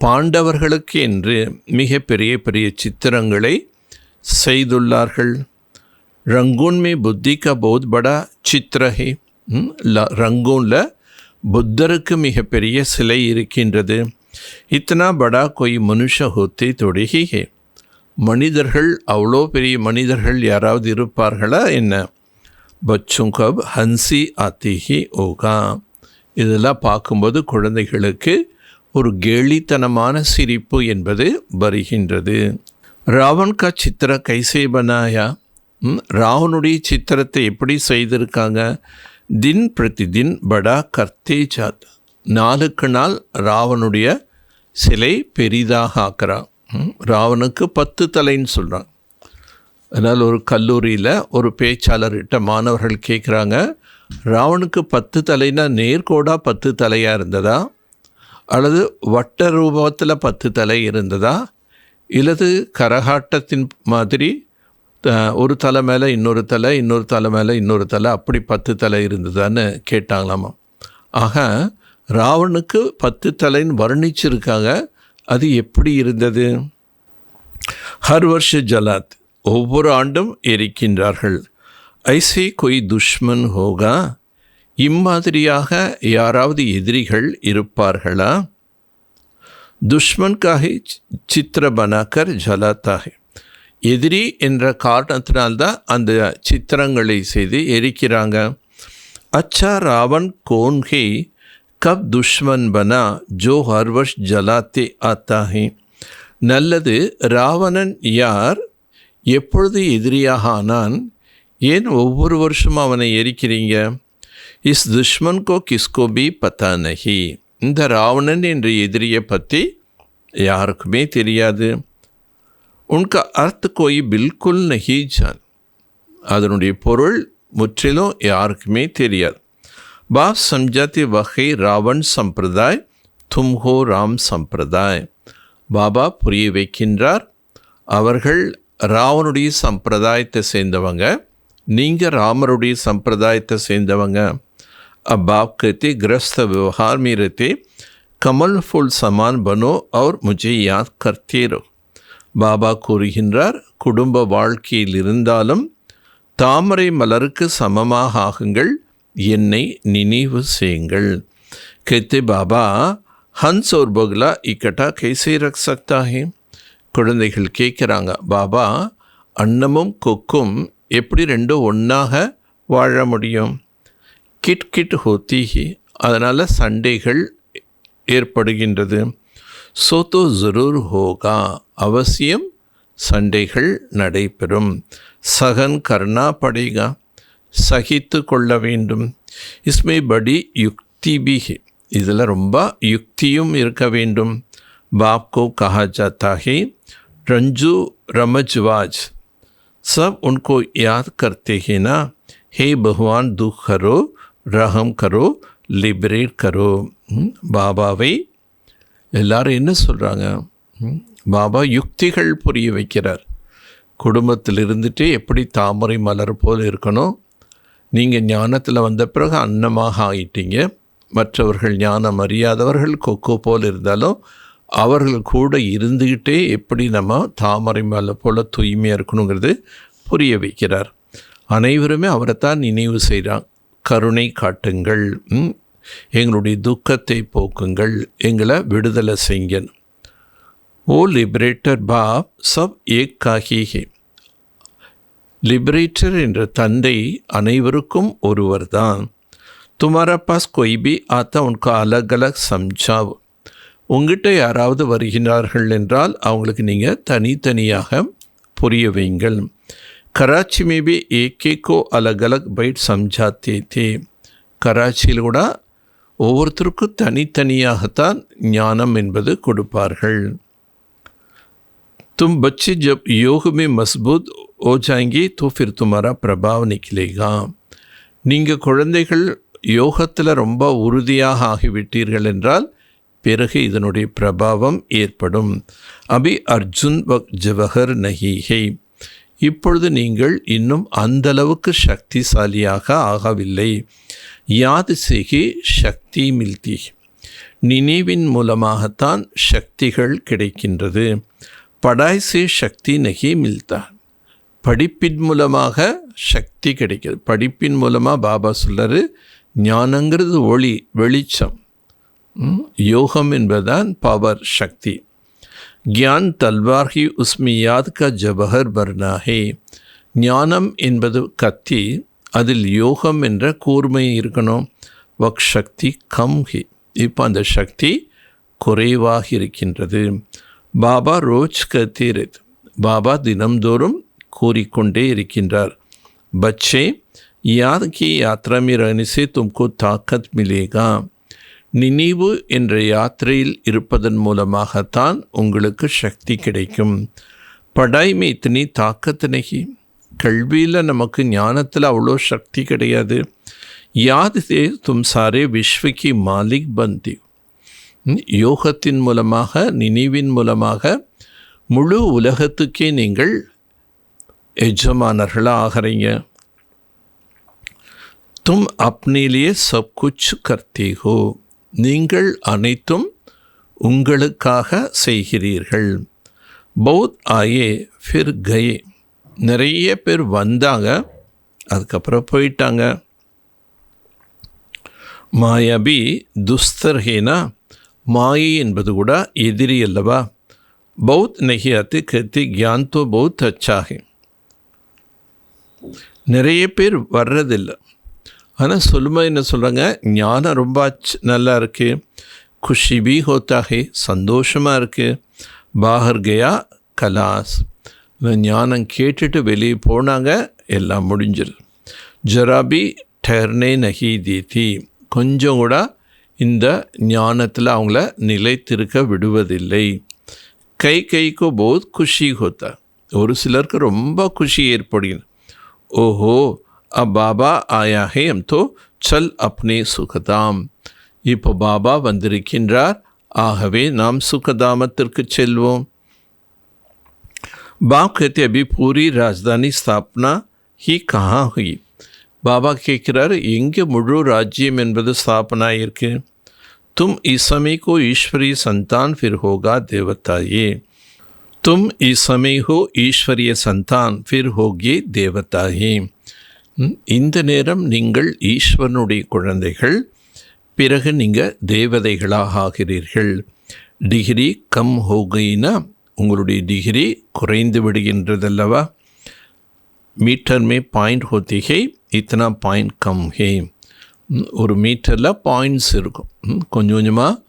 பாண்டவர்களுக்கு என்று மிக பெரிய பெரிய சித்திரங்களை செய்துள்ளார்கள். ரங்கூன் में बुद्धि का बहुत बड़ा चित्र है. ரங்கூனில் புத்தருக்கு மிகப்பெரிய சிலை இருக்கின்றது. இத்தனா படா कोई मनुष्य होते थोड़े ही है. மனிதர்கள் அவ்வளோ பெரிய மனிதர்கள் யாராவது இருப்பார்களா என்ன? बच्चों को अब हंसी आती ही होगा. இதெல்லாம் பார்க்கும்போது குழந்தைகளுக்கு ஒரு கேலித்தனமான சிரிப்பு என்பது வருகின்றது. ராவன் கா சித்திர கைசே பனாயா. ராவனுடைய சித்திரத்தை எப்படி செய்திருக்காங்க? தின் பிரதி தின் படா கர்த்தே ஜாத். நாளுக்கு நாள் ராவனுடைய சிலை பெரிதாக ஆக்குறான். ராவனுக்கு 10 தலைன்னு சொல்கிறான். அதனால் ஒரு கல்லூரியில் ஒரு பேச்சாளர்கிட்ட மாணவர்கள் கேட்குறாங்க, ராவனுக்கு 10 தலைனா நேர்கோடாக 10 தலையாக இருந்ததா, அல்லது வட்ட ரூபத்தில் 10 தலை இருந்ததா, இல்லது கரகாட்டத்தின் மாதிரி ஒரு தலை மேலே இன்னொரு தலை, இன்னொரு தலை மேலே இன்னொரு தலை, அப்படி 10 தலை இருந்ததான்னு கேட்டாங்களாமா. ஆக ராவனுக்கு 10 தலைன்னு வர்ணிச்சிருக்காங்க. அது எப்படி இருந்தது? हर वर्ष जलात ஒவ்வொரு ஆண்டும் எரிக்கின்றார்கள். ஐசே கொய் துஷ்மன் ஹோகா, இம்மாதிரியாக யாராவது எதிரிகள் இருப்பார்களா? துஷ்மன் காஹி சித்திர பனாக்கர் ஜலாத்தாகே, எதிரி என்ற காரணத்தினால்தான் அந்த சித்திரங்களை செய்து எரிக்கிறாங்க. अच्छा रावण कौन है, कब दुश्मन बना जो हर वर्ष जलाते आता है? நல்லது, ராவணன் யார், எப்பொழுது எதிரியாக ஆனான், ஏன் ஒவ்வொரு வருஷமும் அவனை எரிக்கிறீங்க? இஸ் துஷ்மன் கோ கிஸ்கோ பி பத்தா நஹி, இந்த ராவணன் என்ற எதிரியை பற்றி யாருக்குமே தெரியாது. உன்கா அர்த்த கோய் பில்குல் நஹி ஜான், அதனுடைய பொருள் முற்றிலும் யாருக்குமே தெரியாது. பாப் சம்ஜாத்தி வகை ராவண் சம்பிரதாய் தும்ஹோ ராம் சம்பிரதாய், பாபா புரிய வைக்கின்றார், அவர்கள் ராவனுடைய சம்பிரதாயத்தை சேர்ந்தவங்க, நீங்கள் ராமருடைய சம்பிரதாயத்தை சேர்ந்தவங்க. अब बाप कहते ग्रस्त व्यवहार में रहते कमल फूल समान बनो और मुझे याद करते रहो. பாபா கூறுகின்றார், குடும்ப வாழ்க்கையில் இருந்தாலும் தாமரை மலருக்கு சமமாக ஆகுங்கள், என்னை நினைவு செய்யுங்கள். कहते बाबा हंस और बगला इकट्ठा कैसे रख सकता है? குழந்தைகள் கேட்குறாங்க, பாபா அன்னமும் கொக்கும் எப்படி ரெண்டும் ஒன்றாக வாழ முடியும்? கிட் கிட் ஹோத்தி ஹி, அதனால் சண்டைகள் ஏற்படுகின்றது. சோதோ ஜரூர் ஹோகா, அவசியம் சண்டைகள் நடைபெறும். சகன் கர்னா படேகா, சகித்து கொள்ள வேண்டும். இஸ்மே படி யுக்தி பி ஹி, இதில் ரொம்ப யுக்தியும் இருக்க வேண்டும். பாப் கோ கஹா ஜாத்தா ஹை ரஞ்சு ரமஜ்வாஜ், सब उनको याद करते हैं ना, हे भगवान दुख करो, रहम करो, லிபரேட் கரோ. பாபாவை எல்லாரும் என்ன சொல்கிறாங்க? பாபா யுக்திகள் புரிய வைக்கிறார். குடும்பத்தில் இருந்துட்டு எப்படி தாமரை மலர் போல் இருக்கணும், நீங்கள் ஞானத்தில் வந்த பிறகு அன்னமாக ஆகிட்டீங்க, மற்றவர்கள் ஞானம் அறியாதவர்கள் கொக்கோ போல் இருந்தாலும் அவர்கள் கூட இருந்துக்கிட்டே எப்படி நம்ம தாமரை மலை போல் தூய்மையாக இருக்கணுங்கிறது புரிய வைக்கிறார். அனைவருமே அவரைத்தான் நினைவு செய்கிறான். கருணை காட்டுங்கள், எங்களுடைய துக்கத்தை போக்குங்கள், எங்களை விடுதலை செய்யுங்க. ஓ லிபரேட்டர் பாப் சப் ஏக் காஹி ஹே, லிபரேட்டர் என்ற தந்தை அனைவருக்கும் ஒருவர் தான். துமாரா பாஸ் கொய் பி ஆத்தா உன்கா அலக் அலக் சம்ஜாவ், உங்ககிட்ட யாராவது வருகிறார்கள் என்றால் அவங்களுக்கு நீங்கள் தனித்தனியாக புரிய வைங்கள். கராச்சி மேபி ஏகேக்கோ அலக் அலக் பைட் சம்ஜாத்தே தே, கராச்சியில் கூட ஒவ்வொருத்தருக்கும் தனித்தனியாகத்தான் ஞானம் என்பது கொடுப்பார்கள். तुम बच्चे जब योग में मजबूत हो जाएंगे तो फिर तुम्हारा प्रभाव निकलेगा. நீங்கள் குழந்தைகள் யோகத்தில் ரொம்ப உறுதியாக ஆகிவிட்டீர்கள் என்றால் பிறகு இதனுடைய பிரபாவம் ஏற்படும். அபி அர்ஜுன் ஜவஹர் நஹிஹை, இப்பொழுது நீங்கள் இன்னும் அந்தளவுக்கு சக்திசாலியாக ஆகவில்லை. யாத் சேகி சக்தி மில்தி, நினைவின் மூலமாகத்தான் சக்திகள் கிடைக்கின்றது. படாய் சே சக்தி நகி மில்தா, படிப்பின் மூலமாக சக்தி கிடைக்கிறது. படிப்பின் மூலமாக பாபா சொல்கிறாரு, ஞானங்கிறது ஒளி, வெளிச்சம். யோகம் என்பதுதான் பவர், சக்தி. கியான் தல்வார் ஹி உஸ்மி யாத் கா ஜபஹர் பர்னா ஹே, ஞானம் என்பது கத்தி, அதில் யோகம் என்ற கூர்மை இருக்கணும். வக் சக்தி கம் ஹி, இப்போ அந்த சக்தி குறைவாக இருக்கின்றது. பாபா ரோஜ் கத்தீரத், பாபா தினம்தோறும் கூறிக்கொண்டே இருக்கின்றார். பச்சே யாத் கி யாத்ரா மே ரஹனே சே தும்கோ தாக்கத் மிலேகா, நினைவு என்ற யாத்திரையில் இருப்பதன் மூலமாகத்தான் உங்களுக்கு சக்தி கிடைக்கும். படாய் மே இத்தனி தாக்கத் நஹி, கல்வியில் நமக்கு ஞானத்தில் அவ்வளோ சக்தி கிடையாது. யாத் சே தும் சாரே விஸ்வகி மாலிக் பந்தி, யோகத்தின் மூலமாக நினைவின் மூலமாக முழு உலகத்துக்கே நீங்கள் எஜமானர்களாக ஆகிறீங்க. தும் அப்னே லியே சப் குச் கர்த்தே ஹோ, நீங்கள் அனைத்தும் உங்களுக்காக செய்கிறீர்கள். பௌத் ஆயே ஃபிர் கயே, நிறைய பேர் வந்தாங்க, அதுக்கப்புறம் போயிட்டாங்க. மாயாபி துஸ்தர்ஹேனா, மாயை என்பது கூட எதிரி அல்லவா. பௌத் நஹி ஆते कहते ज्ञान तो बहुत अच्छा है. நிறைய பேர் வர்றதில்லை, ஆனால் சொல்லும்போது என்ன சொல்கிறாங்க, ஞானம் ரொம்ப நல்லா இருக்குது, குஷி பி ஹோத்தா ஹே, சந்தோஷமாக இருக்குது. பாஹர் கயா கலாஸ், ஞானம் கேட்டுட்டு வெளியே போனாங்க, எல்லாம் முடிஞ்சிரு. ஜராபி டர்னே நஹி தீதி, கொஞ்சம் கூட இந்த ஞானத்தில் அவங்கள நிலைத்திருக்க விடுவதில்லை. கைக்கோ போத் குஷி ஹோத்தா, ஒரு சிலருக்கு ரொம்ப குஷி ஏற்படுகிறது. ஓஹோ अब பாபா ஆயா ஹே ஹம் தோ சல் அப்னே சுகதாம், இப்போ பாபா வந்திருக்கின்றார், ஆகவே நாம் சுகதாமத்திற்கு செல்வோம். बाप कहते अभी पूरी राजधानी स्थापना ही कहाँ हुई. பாபா கேட்குறார், எங்கே முழு ராஜ்யம் என்பது ஸ்தாபனா இருக்கு. तुम इस समय को ईश्वरीय संतान फिर होगा देवता ये. तुम इस समय हो ईश्वरीय संतान फिर होगे देवता ये. இந்த நேரம் நீங்கள் ஈஸ்வரனுடைய குழந்தைகள், பிறகு நீங்கள் தேவதைகளாக ஆகிறீர்கள். டிகிரி கம் ஹோகைனா, உங்களுடைய டிகிரி குறைந்து விடுகின்றதல்லவா. மீட்டர் மே பாயிண்ட் ஹோத்தி ஹே, இத்தனா பாயிண்ட் கம் ஹே. ஒரு மீட்டரில் பாயிண்ட்ஸ் இருக்கும், கொஞ்சம் கொஞ்சமாக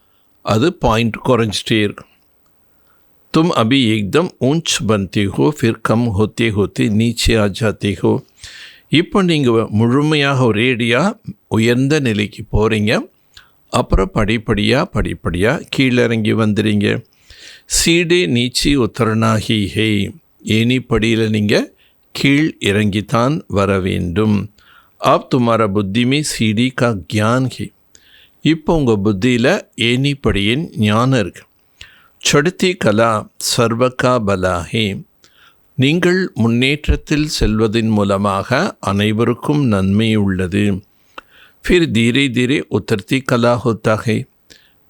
அது பாயிண்ட் குறைஞ்சிட்டே இருக்கும். तुम अभी एकदम ऊंच बनते हो, फिर कम होते होते नीचे आ जाते हो. இப்போ நீங்கள் முழுமையாக ஒரேடியாக உயர்ந்த நிலைக்கு போகிறீங்க, அப்புறம் படிப்படியாக கீழிறங்கி வந்துடுறீங்க. சீடே நீச்சி உத்தரனாகி ஹே, ஏனி படியில் நீங்கள் கீழ் இறங்கித்தான் வர வேண்டும். अब तुम्हारा बुद्धि में सीढ़ी का ज्ञान है. இப்போ உங்கள் புத்தியில் ஏனி படியின் ஞானம் இருக்கு. சடுத்தி கலா சர்வகா பலாஹே, நீங்கள் முன்னேற்றத்தில் செல்வதன் மூலமாக அனைவருக்கும் நன்மை உள்ளது. फिर धीरे धीरे उतरती कला होता है,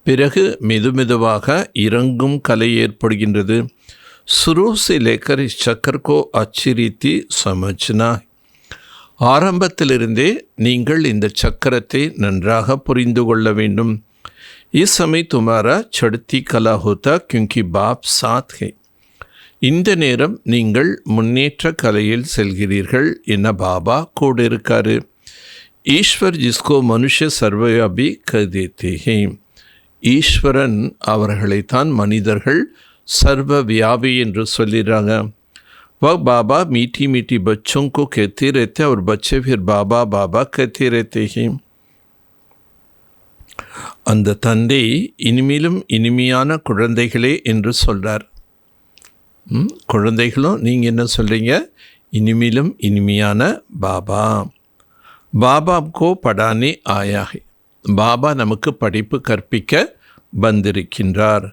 பிறகு மெதுமெதுவாக இறங்கும் கலை ஏற்படுகின்றது. शुरू से लेकर इस चक्र को अच्छी रीति समझना. ஆரம்பத்திலிருந்தே நீங்கள் இந்த சக்கரத்தை நன்றாக புரிந்து கொள்ள வேண்டும். इस समय तुम्हारा चढ़ती कला होता क्योंकि बाप साथ है. இந்த நேரம் நீங்கள் முன்னேற்ற கலையில் செல்கிறீர்கள், என்ன பாபா கூட இருக்காரு. ஈஸ்வர் ஜிஸ்கோ மனுஷ சர்வவியாபி கதேத்தே ஹே, ஈஸ்வரன் அவர்களைத்தான் மனிதர்கள் சர்வ வியாபி என்று சொல்லிடுறாங்க. वह बाबा मीठी मीठी बच्चों को कहते रहते और बच्चे फिर बाबा बाबा कहते रहते हैं. அந்த தந்தை இனிமேலும் இனிமையான குழந்தைகளே என்று சொல்கிறார். குழந்தைகளும் நீங்கள் என்ன சொல்கிறீங்க, இனிமேலும் இனிமையான பாபா. பாபாக்கோ படானே ஆயா ஹை, பாபா நமக்கு படிப்பு கற்பிக்க வந்திருக்கின்றார்.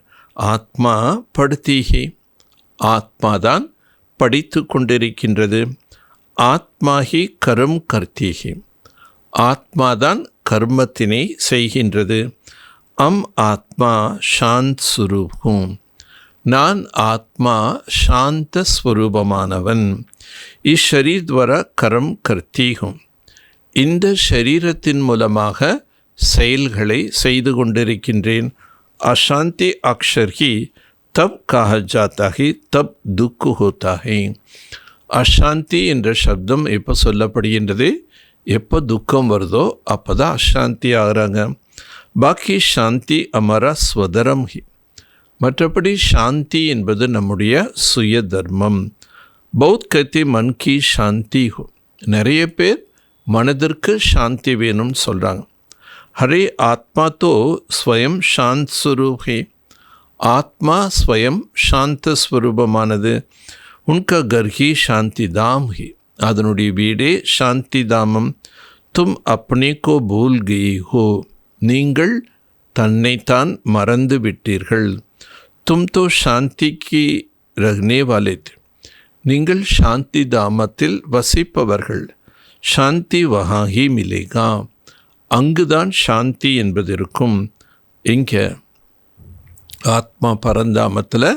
ஆத்மா படுத்தீகே, ஆத்மாதான் படித்து கொண்டிருக்கின்றது. ஆத்மாஹி கரும் கர்த்தீகி, ஆத்மாதான் கர்மத்தினை செய்கின்றது. அம் ஆத்மா சாந்த் ஸ்வரூபம், நான் ஆத்மா சாந்த ஸ்வரூபமானவன். இஷரீர் துவர கரம் கர்த்தீகும், இந்த ஷரீரத்தின் மூலமாக செயல்களை செய்து கொண்டிருக்கின்றேன். அசாந்தி அக்ஷர் ஹி தப் கஹா ஜாத்தா ஹி தப் துக்கு ஹோத்தா ஹை. அசாந்தி என்ற சப்தம் எப்போ சொல்லப்படுகின்றது, எப்போ துக்கம் வருதோ அப்போ தான் அசாந்தி ஆகிறாங்க. பாக்கி சாந்தி அமரா ஸ்வதரம் ஹி, மற்றபடி சாந்தி என்பது நம்முடைய சுய தர்மம். பௌத் கத்தி மன் கி சாந்தி ஹோ, நிறைய பேர் மனதிற்கு சாந்தி வேணும்னு சொல்கிறாங்க. ஹரே ஆத்மா தோ ஸ்வயம் சாந்த் ஸ்வரூப் ஹே, ஆத்மா ஸ்வயம் சாந்த ஸ்வரூபமானது. உன்கா கர்ஹி சாந்தி தாம் ஹி, அதனுடைய வீடே சாந்தி தாமம். தும் அப்னே கோ பூல் கயி ஹோ, நீங்கள் தன்னைத்தான் மறந்து விட்டீர்கள். தும் தோ சாந்திக்கு ரஹ்னே வாலே தே, நீங்கள் சாந்தி தாமத்தில் வசிப்பவர்கள். சாந்தி வஹாஹி மிலேகா, அங்குதான் சாந்தி என்பது இருக்கும். இங்கே ஆத்மா பரந்தாமத்தில்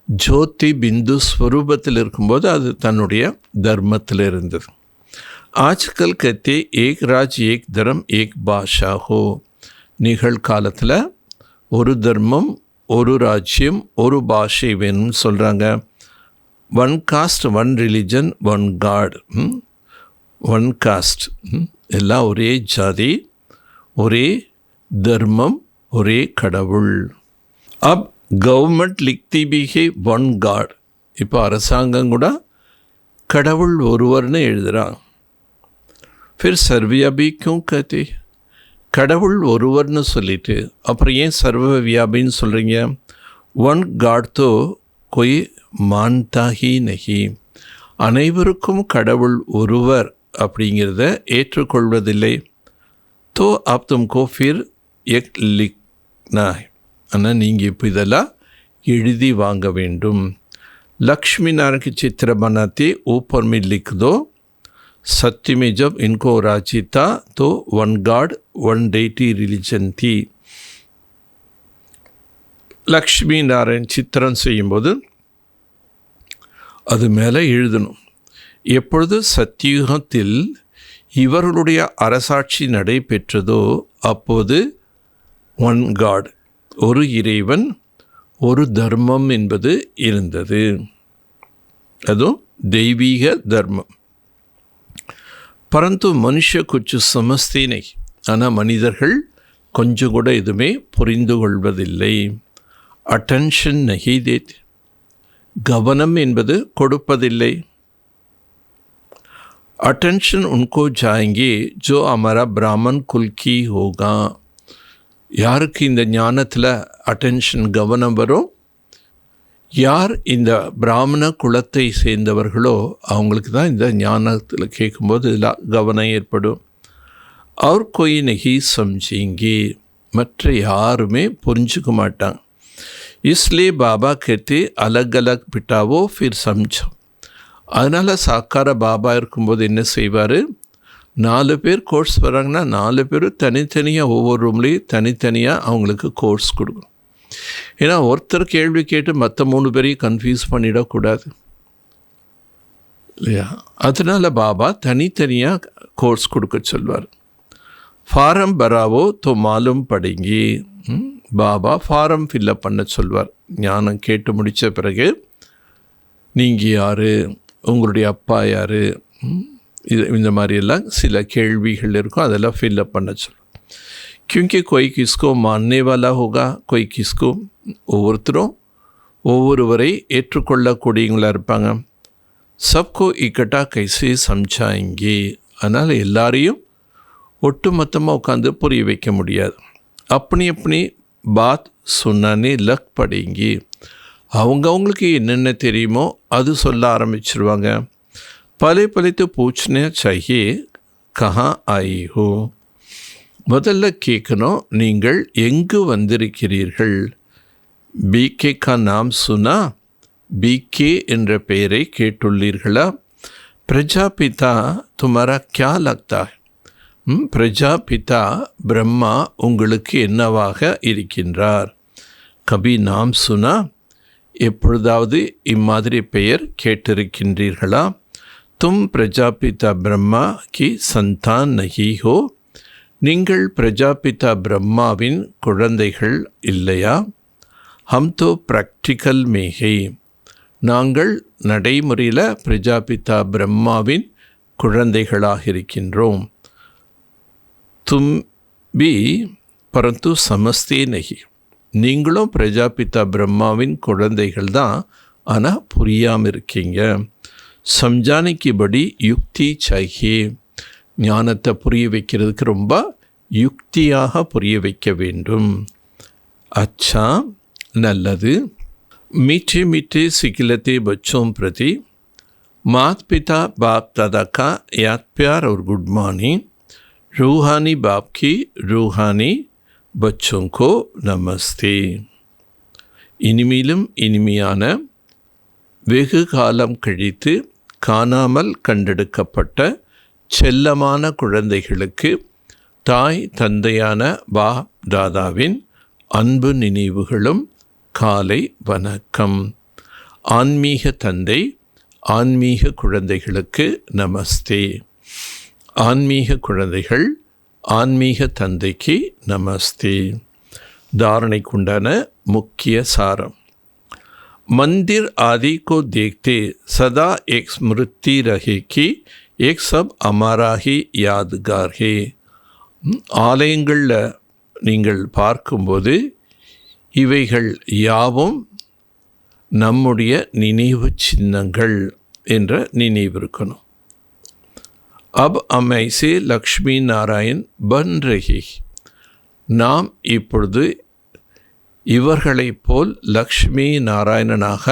ஜோதி பிந்து ஸ்வரூபத்தில் இருக்கும்போது அது தன்னுடைய தர்மத்தில் இருந்தது. ஆஜ்கல் கத்தே ஏக் ராஜ் ஏக் தர்ம் ஏக் பாஷா ஹோ. நிகழ்காலத்தில் ஒரு தர்மம், ஒரு ராஜ்யம், ஒரு பாஷை வேணும்னு சொல்கிறாங்க. One caste, one religion, one God. One caste, எல்லாம் ஒரே ஜாதி, ஒரே தர்மம், ஒரே கடவுள். அப் கவர்மெண்ட் லிக்தி பி ஹே ஒன் காட். இப்போ அரசாங்கம் கூட கடவுள் ஒருவர்னு எழுதுகிறான். फिर सर्वव्यापी क्यों कहते? கடவுள் ஒருவர்னு சொல்லிட்டு அப்புறம் ஏன் சர்வ வியாபின்னு சொல்கிறீங்க? ஒன் காட் தோ கொய் மான்தா ஹி நஹி. அனைவருக்கும் கடவுள் ஒருவர் அப்படிங்கிறத ஏற்றுக்கொள்வதில்லை. தோ ஆப் தும்கோ ஃபிர் எக் லிக்னா. ஆனால் நீங்கள் இப்போ இதெல்லாம் எழுதி வாங்க வேண்டும். लक्ष्मी नारायण की चित्र बनाते ऊपर में लिख दो. सत्य में जब इनको राजी था तो one God one deity religion थी. லக்ஷ்மி நாராயண் சித்திரம் செய்யும்போது அது மேலே எழுதணும். எப்பொழுது சத்தியுகத்தில் இவர்களுடைய அரசாட்சி நடைபெற்றதோ அப்போது ஒன் காட், ஒரு இறைவன், ஒரு தர்மம் என்பது இருந்தது. அதுவும் தெய்வீக தர்மம். பரந்து மனுஷ குச்சு சமஸ்தே நஹி. ஆனால் மனிதர்கள் கொஞ்சம் கூட எதுவுமே புரிந்து கொள்வதில்லை. அட்டென்ஷன் நஹி தேத். கவனம் என்பது கொடுப்பதில்லை. अटेंशन उनको जाएंगे जो हमारा ब्राह्मण कुल की होगा. யாருக்கு இந்த ஞானத்தில் அட்டென்ஷன் கவனம் வரும்? யார் இந்த பிராமண குலத்தை சேர்ந்தவர்களோ அவங்களுக்கு தான் இந்த ஞானத்தில் கேட்கும்போது இதில் கவனம் ஏற்படும். அவர் कोई नहीं समझेंगे. மற்ற யாருமே புரிஞ்சுக்க மாட்டாங்க. इसलिए பாபா कहते अलग अलग बिठाओ फिर समझो. அதனால் சாக்கார பாபா இருக்கும்போது என்ன செய்வார்? 4 பேர் கோர்ஸ் வராங்கன்னா 4 பேரும் தனித்தனியாக ஒவ்வொரு ரூம்லேயும் தனித்தனியாக அவங்களுக்கு கோர்ஸ் கொடுக்கணும். ஏன்னா ஒருத்தர் கேள்வி கேட்டு மற்ற 3 பேரையும் கன்ஃபியூஸ் பண்ணிடக்கூடாது இல்லையா? அதனால் பாபா தனித்தனியாக கோர்ஸ் கொடுக்க சொல்வார். ஃபாரம் பராவோ தோ மாலும் படுங்கி. பாபா ஃபாரம் ஃபில்லப் பண்ண சொல்வார். ஞானம் கேட்டு முடித்த பிறகு நீங்கள் யார், உங்களுடைய அப்பா யார், இது இந்த மாதிரியெல்லாம் சில கேள்விகள் இருக்கும், அதெல்லாம் ஃபில்லப் பண்ண சொல்லுவோம். क्योंकि कोई किसको मानने वाला होगा, कोई किसको. ஒவ்வொருத்தரும் ஒவ்வொருவரை ஏற்றுக்கொள்ளக்கூடியவங்களாக இருப்பாங்க. சப்கோ இக்கட்டா கைசே சம்சாயிங்கே. அதனால் எல்லாரையும் ஒட்டு மொத்தமாக உட்காந்து புரிய வைக்க முடியாது. அப்படி அப்படி பாத் சொன்னானே லக் படுங்கி. அவங்களுக்கு என்னென்ன தெரியுமோ அது சொல்ல ஆரம்பிச்சிருவாங்க. பலே பலித்து பூச்னே चाहिए கஹாं ஆயி ஹோ. முதல்ல கேட்கணும், நீங்கள் எங்கு வந்திருக்கிறீர்கள்? பிகே கா நாம் சுனா? பிகே என்ற பெயரை கேட்டுள்ளீர்களா? பிரஜாபிதா துமாரா கியா லக்தா? பிரஜாபிதா பிரம்மா உங்களுக்கு என்னவாக இருக்கின்றார்? கபி நாம் சுனா? எப்பொழுதாவது இம்மாதிரி பெயர் கேட்டிருக்கின்றீர்களா? தும் பிரஜாபிதா பிரம்மா கி சந்தான் நஹி ஹோ. நீங்கள் பிரஜாபிதா பிரம்மாவின் குழந்தைகள் இல்லையா? ஹம் தோ ப்ராக்டிக்கல் மேஹே. நாங்கள் நடைமுறையில் பிரஜாபிதா பிரம்மாவின் குழந்தைகளாக இருக்கின்றோம். தும் பி பரந்து சமஸ்தே நஹி. நீங்களும் பிரஜாபிதா பிரம்மாவின் குழந்தைகள் தான், ஆனால் புரியாமல் இருக்கீங்க. சம்ஜானிக்கு படி யுக்தி சாஹியே. ஞானத்தை புரிய வைக்கிறதுக்கு ரொம்ப யுக்தியாக புரிய வைக்க வேண்டும். அச்சா, நல்லது. மீठे மீठे सिखलते बच्चों प्रति माता पिता बाप दादा का याद प्यार और गुड मॉर्निंग. रूहानी बाप की रूहानी बच्चों को நமஸ்தே. இனிமேலும் இனிமையான வெகு காலம் கழித்து காணாமல் கண்டெடுக்கப்பட்ட செல்லமான குழந்தைகளுக்கு தாய் தந்தையான பா தாதாவின் அன்பு நினைவுகளும் காலை வணக்கம். ஆன்மீக தந்தை ஆன்மீக குழந்தைகளுக்கு நமஸ்தே. ஆன்மீக குழந்தைகள் ஆன்மீக தந்தைக்கு நமஸ்தே. தாரணைக்குண்டான முக்கிய சாரம். मंदिर आदि को देखते सदा एक स्मृति रहे कि एक सब हमारा ही यादगार है. ஆலயங்களில் நீங்கள் பார்க்கும்போது இவைகள் யாவும் நம்முடைய நினைவு சின்னங்கள் என்ற நினைவு இருக்கணும். अब हम ऐसे लक्ष्मी नारायण बन रहे. நாம் இப்பொழுது இவர்களைப் போல் லக்ஷ்மி நாராயணனாக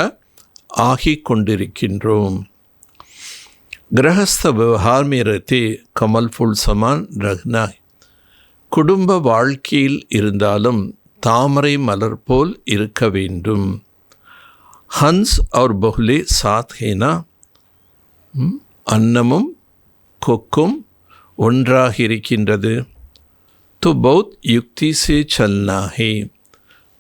ஆகிக் கொண்டிருக்கின்றோம். கிரகஸ்த விவகார் में रहते कमल फूल समान रखना. குடும்ப வாழ்க்கையில் இருந்தாலும் தாமரை மலர் போல் இருக்க வேண்டும். ஹன்ஸ் और बहुले साथ है ना. அன்னமும் கொக்கும் ஒன்றாக இருக்கின்றது. तो बहुत युक्ति से चलना है.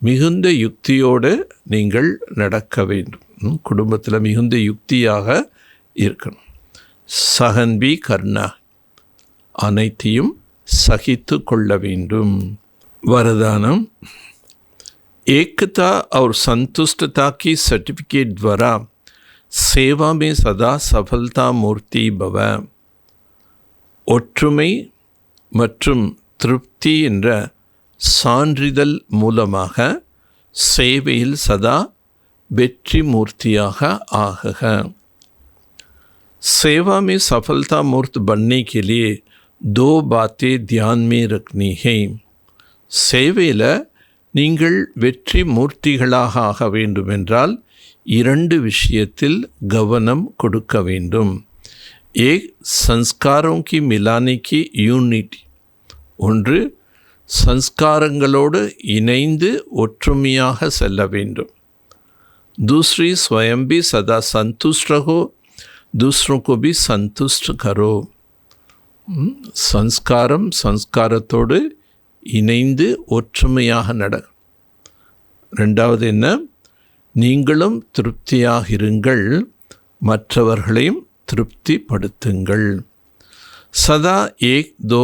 மிகுந்த யுக்தியோடு நீங்கள் நடக்க வேண்டும். குடும்பத்தில் மிகுந்த யுக்தியாக இருக்கணும். சகன்பி கர்ணா, அனைத்தையும் சகித்து கொள்ள வேண்டும். वरदानम एकता और संतुष्टता की सर्टिफिकेट द्वारा सेवा में सदा सफलता मूर्ति भव. ஒற்றுமை மற்றும் திருப்தி என்ற சான்றிதழ் மூலமாக சேவையில் சதா வெற்றி மூர்த்தியாக ஆகுக. सेवा में सफलता मूर्त बनने के लिए दो बातें ध्यान में रखनी है. சேவையில் நீங்கள் வெற்றி மூர்த்திகளாக ஆக வேண்டுமென்றால் இரண்டு விஷயத்தில் கவனம் கொடுக்க வேண்டும். एक संस्कारों की मिलाने की यूनिटी. ஒன்று संस्कारங்களோடு இணைந்து ஒற்றுமையாக செல்ல வேண்டும். दूसरी स्वयं भी सदा संतुष्ट रहो, दूसरों को भी संतुष्ट करो. संस्कारम संस्कारத்தோடு இணைந்து ஒற்றுமையாக நட. ரெண்டாவது என்ன? நீங்களும் திருப்தியாக இருங்கள், மற்றவர்களையும் திருப்திப்படுத்துங்கள். सदा एक दो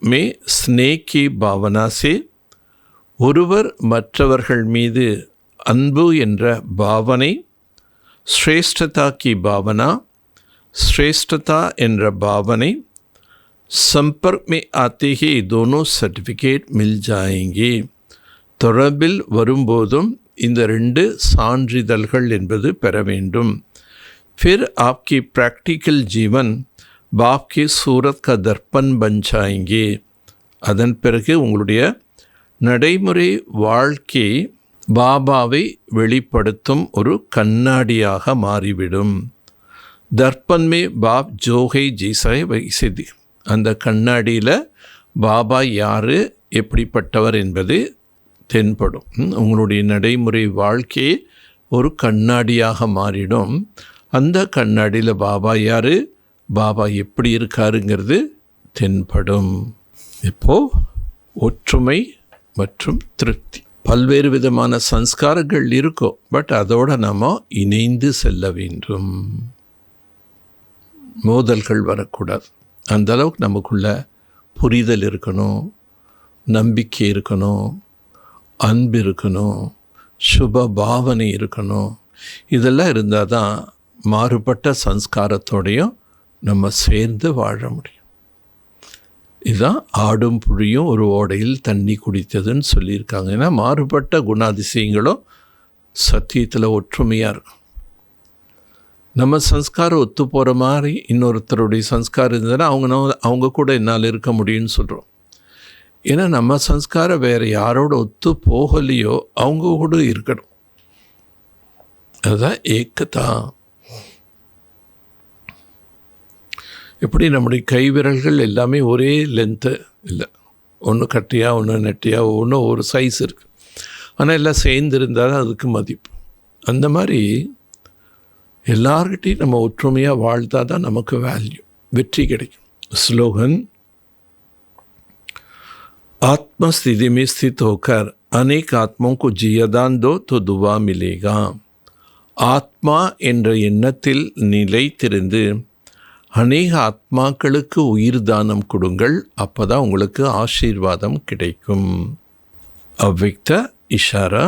में स्नेह की भावना से ஒருவர் மற்றவர்கள் மீது அன்பு என்ற பாவனை, श्रेष्ठता की भावना, श्रेष्ठता என்ற பாவனை, संपर्क में आते ही दोनों सर्टिफिकेट मिल जाएंगे. தொடர்பில் வரும்போதும் இந்த ரெண்டு சான்றிதழ்கள் என்பது பெற வேண்டும். फिर आपकी प्रैक्टिकल जीवन बाप की सूरत का दर्पण बन जाएंगे. அதன் பிறகு உங்களுடைய நடைமுறை வாழ்க்கை பாபாவை வெளிப்படுத்தும் ஒரு கண்ணாடியாக மாறிவிடும். தர்ப்பன் மே பாப் ஜோகை ஜீசாய் வைசிதி. அந்த கண்ணாடியில் பாபா யார், எப்படிப்பட்டவர் என்பது தென்படும். உங்களுடைய நடைமுறை வாழ்க்கையை ஒரு கண்ணாடியாக மாறிடும். அந்த கண்ணாடியில் பாபா யார், பாபா எப்படி இருக்காருங்கிறது தென்படும். இப்போது ஒற்றுமை மற்றும் திருப்தி. பல்வேறு விதமான சன்ஸ்காரங்கள் இருக்கும், பட் அதோடு நம்ம இணைந்து செல்ல வேண்டும். மோதல்கள் வரக்கூடாது. அந்த அளவுக்கு நமக்குள்ள புரிதல் இருக்கணும், நம்பிக்கை இருக்கணும், அன்பு இருக்கணும், சுப பாவனை இருக்கணும். இதெல்லாம் இருந்தால் தான் மாறுபட்ட சன்ஸ்காரத்தோடையும் நம்ம சேர்ந்து வாழ முடியும். இதுதான் ஆடும் புழியும் ஒரு ஓடையில் தண்ணி குடித்ததுன்னு சொல்லியிருக்காங்க. ஏன்னா மாறுபட்ட குணாதிசயங்களும் சத்தியத்தில் ஒற்றுமையாக இருக்கும். நம்ம சன்ஸ்காரம் ஒத்து போகிற மாதிரி இன்னொருத்தருடைய சன்ஸ்காரம் இருந்ததுன்னா அவங்க கூட என்னால் இருக்க முடியும்னு சொல்கிறோம். ஏன்னா நம்ம சன்ஸ்காரம் வேறு யாரோட ஒத்து போகலையோ அவங்க கூட இருக்கணும். அதுதான் ஏக்கத்தா. எப்படி நம்முடைய கைவிரல்கள் எல்லாமே ஒரே லென்த்து இல்லை, ஒன்று கட்டியாக ஒன்று நெட்டியாக ஒன்று ஒரு சைஸ் இருக்குது. ஆனால் எல்லாம் சேர்ந்து இருந்தால் தான் அதுக்கு மதிப்பு. அந்த மாதிரி எல்லார்கிட்டையும் நம்ம ஒற்றுமையாக வாழ்த்தா தான் நமக்கு வேல்யூ, வெற்றி கிடைக்கும். ஸ்லோகன் आत्मस्थिति में स्थित होकर अनेक आत्माओं को जियादान दो तो दुआ मिलेगा. ஆத்மா என்ற எண்ணத்தில் நிலைத்திருந்து அநேக ஆத்மாக்களுக்கு உயிர் தானம் கொடுங்கள், அப்போ தான் உங்களுக்கு ஆசீர்வாதம் கிடைக்கும். अव्यक्त इशारा.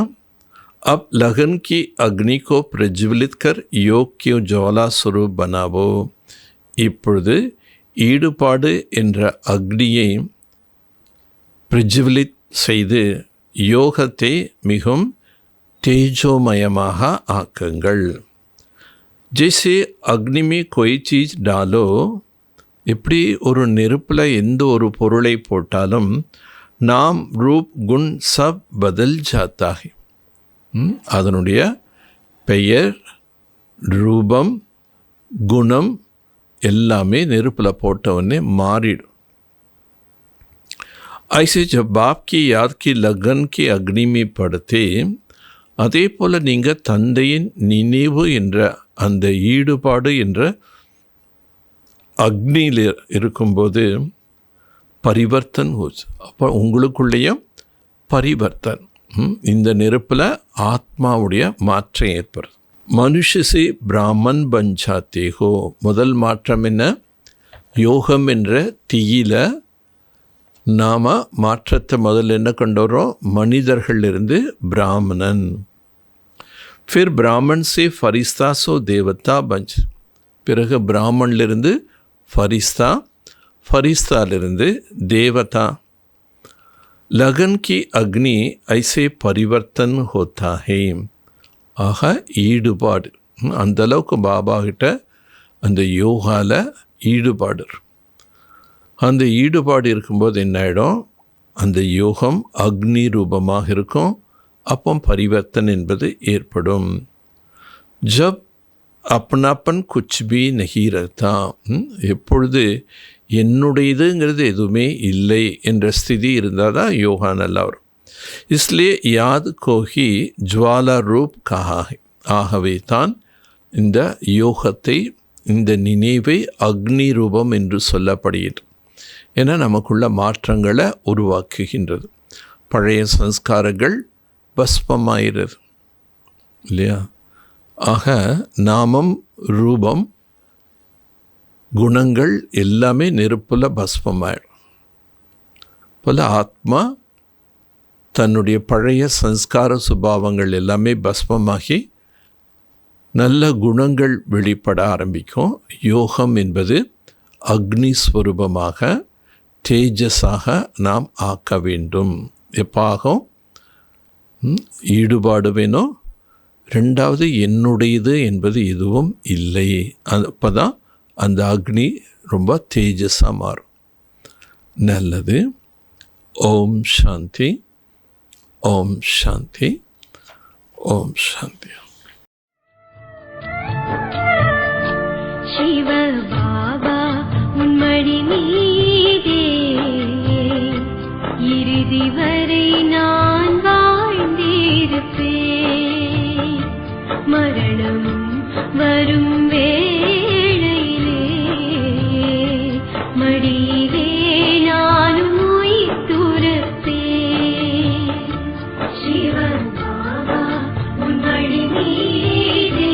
अब लगन की अग्नि को प्रज्वलित कर योग की ज्वाला स्वरूप बनावो. இப்பொழுது ஈடுபாடு என்ற அக்னியை பிரஜ்வலித் செய்து யோகத்தை மிகவும் தேஜோமயமாக ஆக்குங்கள். जैसे अग्नि में कोई चीज़ डालो, எப்படி ஒரு நெருப்பில் எந்த ஒரு பொருளை போட்டாலும் நாம் ரூப் குண் சப் பதல் ஜாத்தா ஹை. அதனுடைய பெயர், ரூபம், குணம் எல்லாமே நெருப்பில் போட்டவுடனே மாறிடும். ஐसे जब बाप की याद की लगन की अग्नि में पड़ते, அதே போல் நீங்கள் தந்தையின் நினைவு என்ற அந்த ஈடுபாடு என்ற அக்னியில் இருக்கும்போது பரிவர்த்தன் ஹோச்சு. அப்போ உங்களுக்குள்ளேயும் பரிவர்த்தன், இந்த நெருப்பில் ஆத்மாவுடைய மாற்றம் ஏற்படுது. மனுஷசே பிராமன் பஞ்சாத்தே ஹோ. முதல் மாற்றம் என்ன? யோகம் என்ற தீயில நாம் மாற்றத்தை முதல்ல என்ன கொண்டு வரோம்? மனிதர்களிலிருந்து பிராமணன். ஃபிர் பிராமன் சே ஃபரிஸ்தா சோ தேவதா பஞ்ச். பிறகு பிராமணிலிருந்து ஃபரிஸ்தா, ஃபரிஸ்தாலிருந்து தேவதா. लगन की अग्नि ऐसे परिवर्तन होता है. ஆக ஈடுபாடு, அந்தளவுக்கு பாபா கிட்ட அந்த யோகாவில் ஈடுபாடு, அந்த ஈடுபாடு இருக்கும்போது என்ன ஆகிடும்? அந்த யோகம் அக்னி ரூபமாக இருக்கும். அப்போ பரிவர்த்தன் என்பது ஏற்படும். ஜப் அப்னாப்பன் குச் பி நஹி ரஹ்தா. எப்பொழுது என்னுடையதுங்கிறது எதுவுமே இல்லை என்ற ஸ்திதி இருந்தால் தான் யோகா நல்லா வரும். இஸ்லியே யாத் கோஹி ஜுவாலா ரூப் கஹா ஹை. ஆகவே தான் இந்த யோகத்தை, இந்த நினைவை அக்னி ரூபம் என்று சொல்லப்படுகிறது. ஏன்னா நமக்குள்ள மாற்றங்களை உருவாக்குகின்றது. பழைய சம்ஸ்காரங்கள் பஸ்பமாகிறது இல்லையா? ஆக நாமம், ரூபம், குணங்கள் எல்லாமே நெருப்பில் பஸ்பமாயிடும். போல் ஆத்மா தன்னுடைய பழைய சம்ஸ்கார சுபாவங்கள் எல்லாமே பஸ்பமாகி நல்ல குணங்கள் வெளிப்பட ஆரம்பிக்கும். யோகம் என்பது அக்னி ஸ்வரூபமாக, தேஜஸாக நாம் ஆக்க வேண்டும். எப்பாகும் ஈடுபாடு வேணும். ரெண்டாவது, என்னுடையது என்பது எதுவும் இல்லை. அப்போ தான் அந்த அக்னி ரொம்ப தேஜஸாக மாறும். நல்லது. ஓம் சாந்தி, ஓம் சாந்தி, ஓம் சாந்தி. சிவ பாபா உன்மடி மீதே இறுதி வரை நான் வாழ்ந்திருப்பேன். மரணமும் வரும் வேளையிலே மடியிலே நானும் உயிர் துறப்பேன். சிவ பாபா உன்மடி மீதே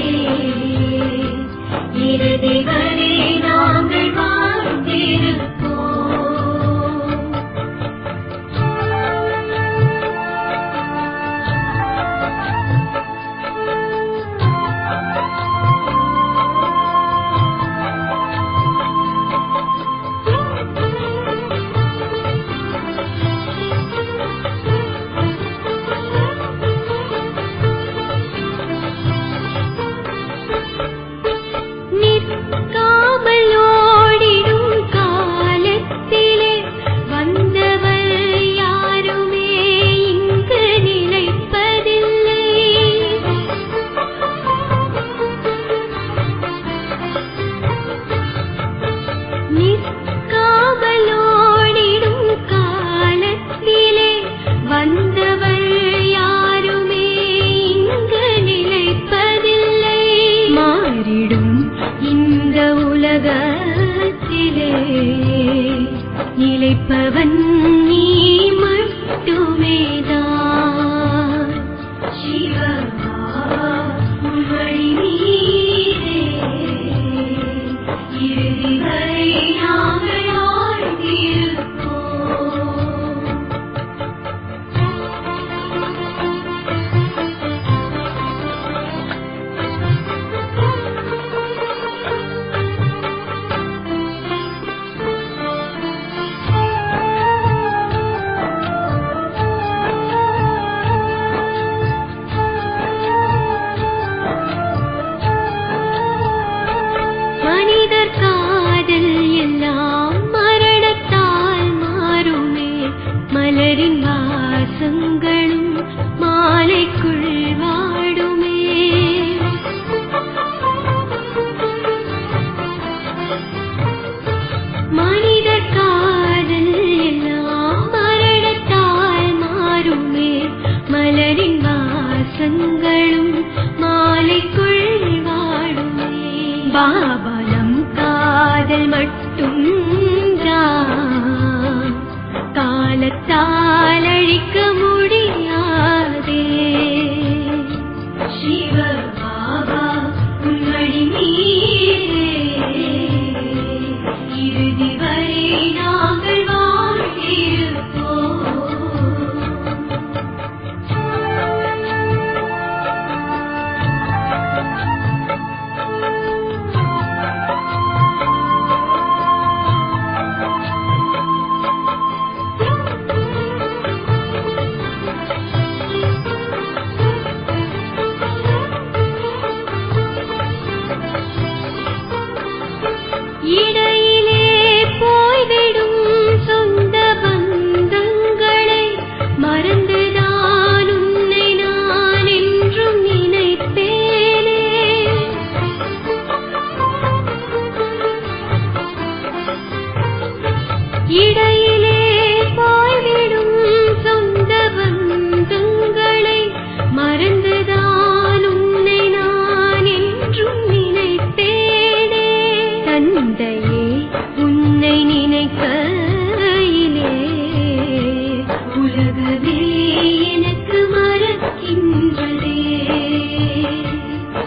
இறுதி வரை நாங்கள் வாழ்ந்திருப்போம். பாபா நம் காதல் மட்டும் காலத்தால் அழிக்க முடியாதே. சிவ பாபா உன் வழி மீதே இறுதி வரை நாங்கள் வாழ்ந்திருப்போம். இடையிலே போய்விடும் சொந்த பந்தங்களை மறந்துதான் உன்னை நான் என்றும் நினைப்பேனே. இடையிலே போய்விடும் சொந்த பந்தங்களை மறந்துதான் உன்னை நான் என்றும் நினைப்பேனே. தந்தையே உன்னை நினைக்கையிலே உலகமே எனக்கு மறக்கின்றதே.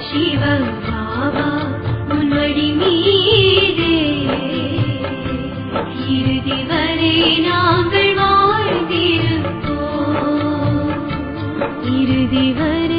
சிவ பாபா உன் வழி மீதே இறுதி வரை நாங்கள் வாழ்ந்திருப்போம். இறுதி வரை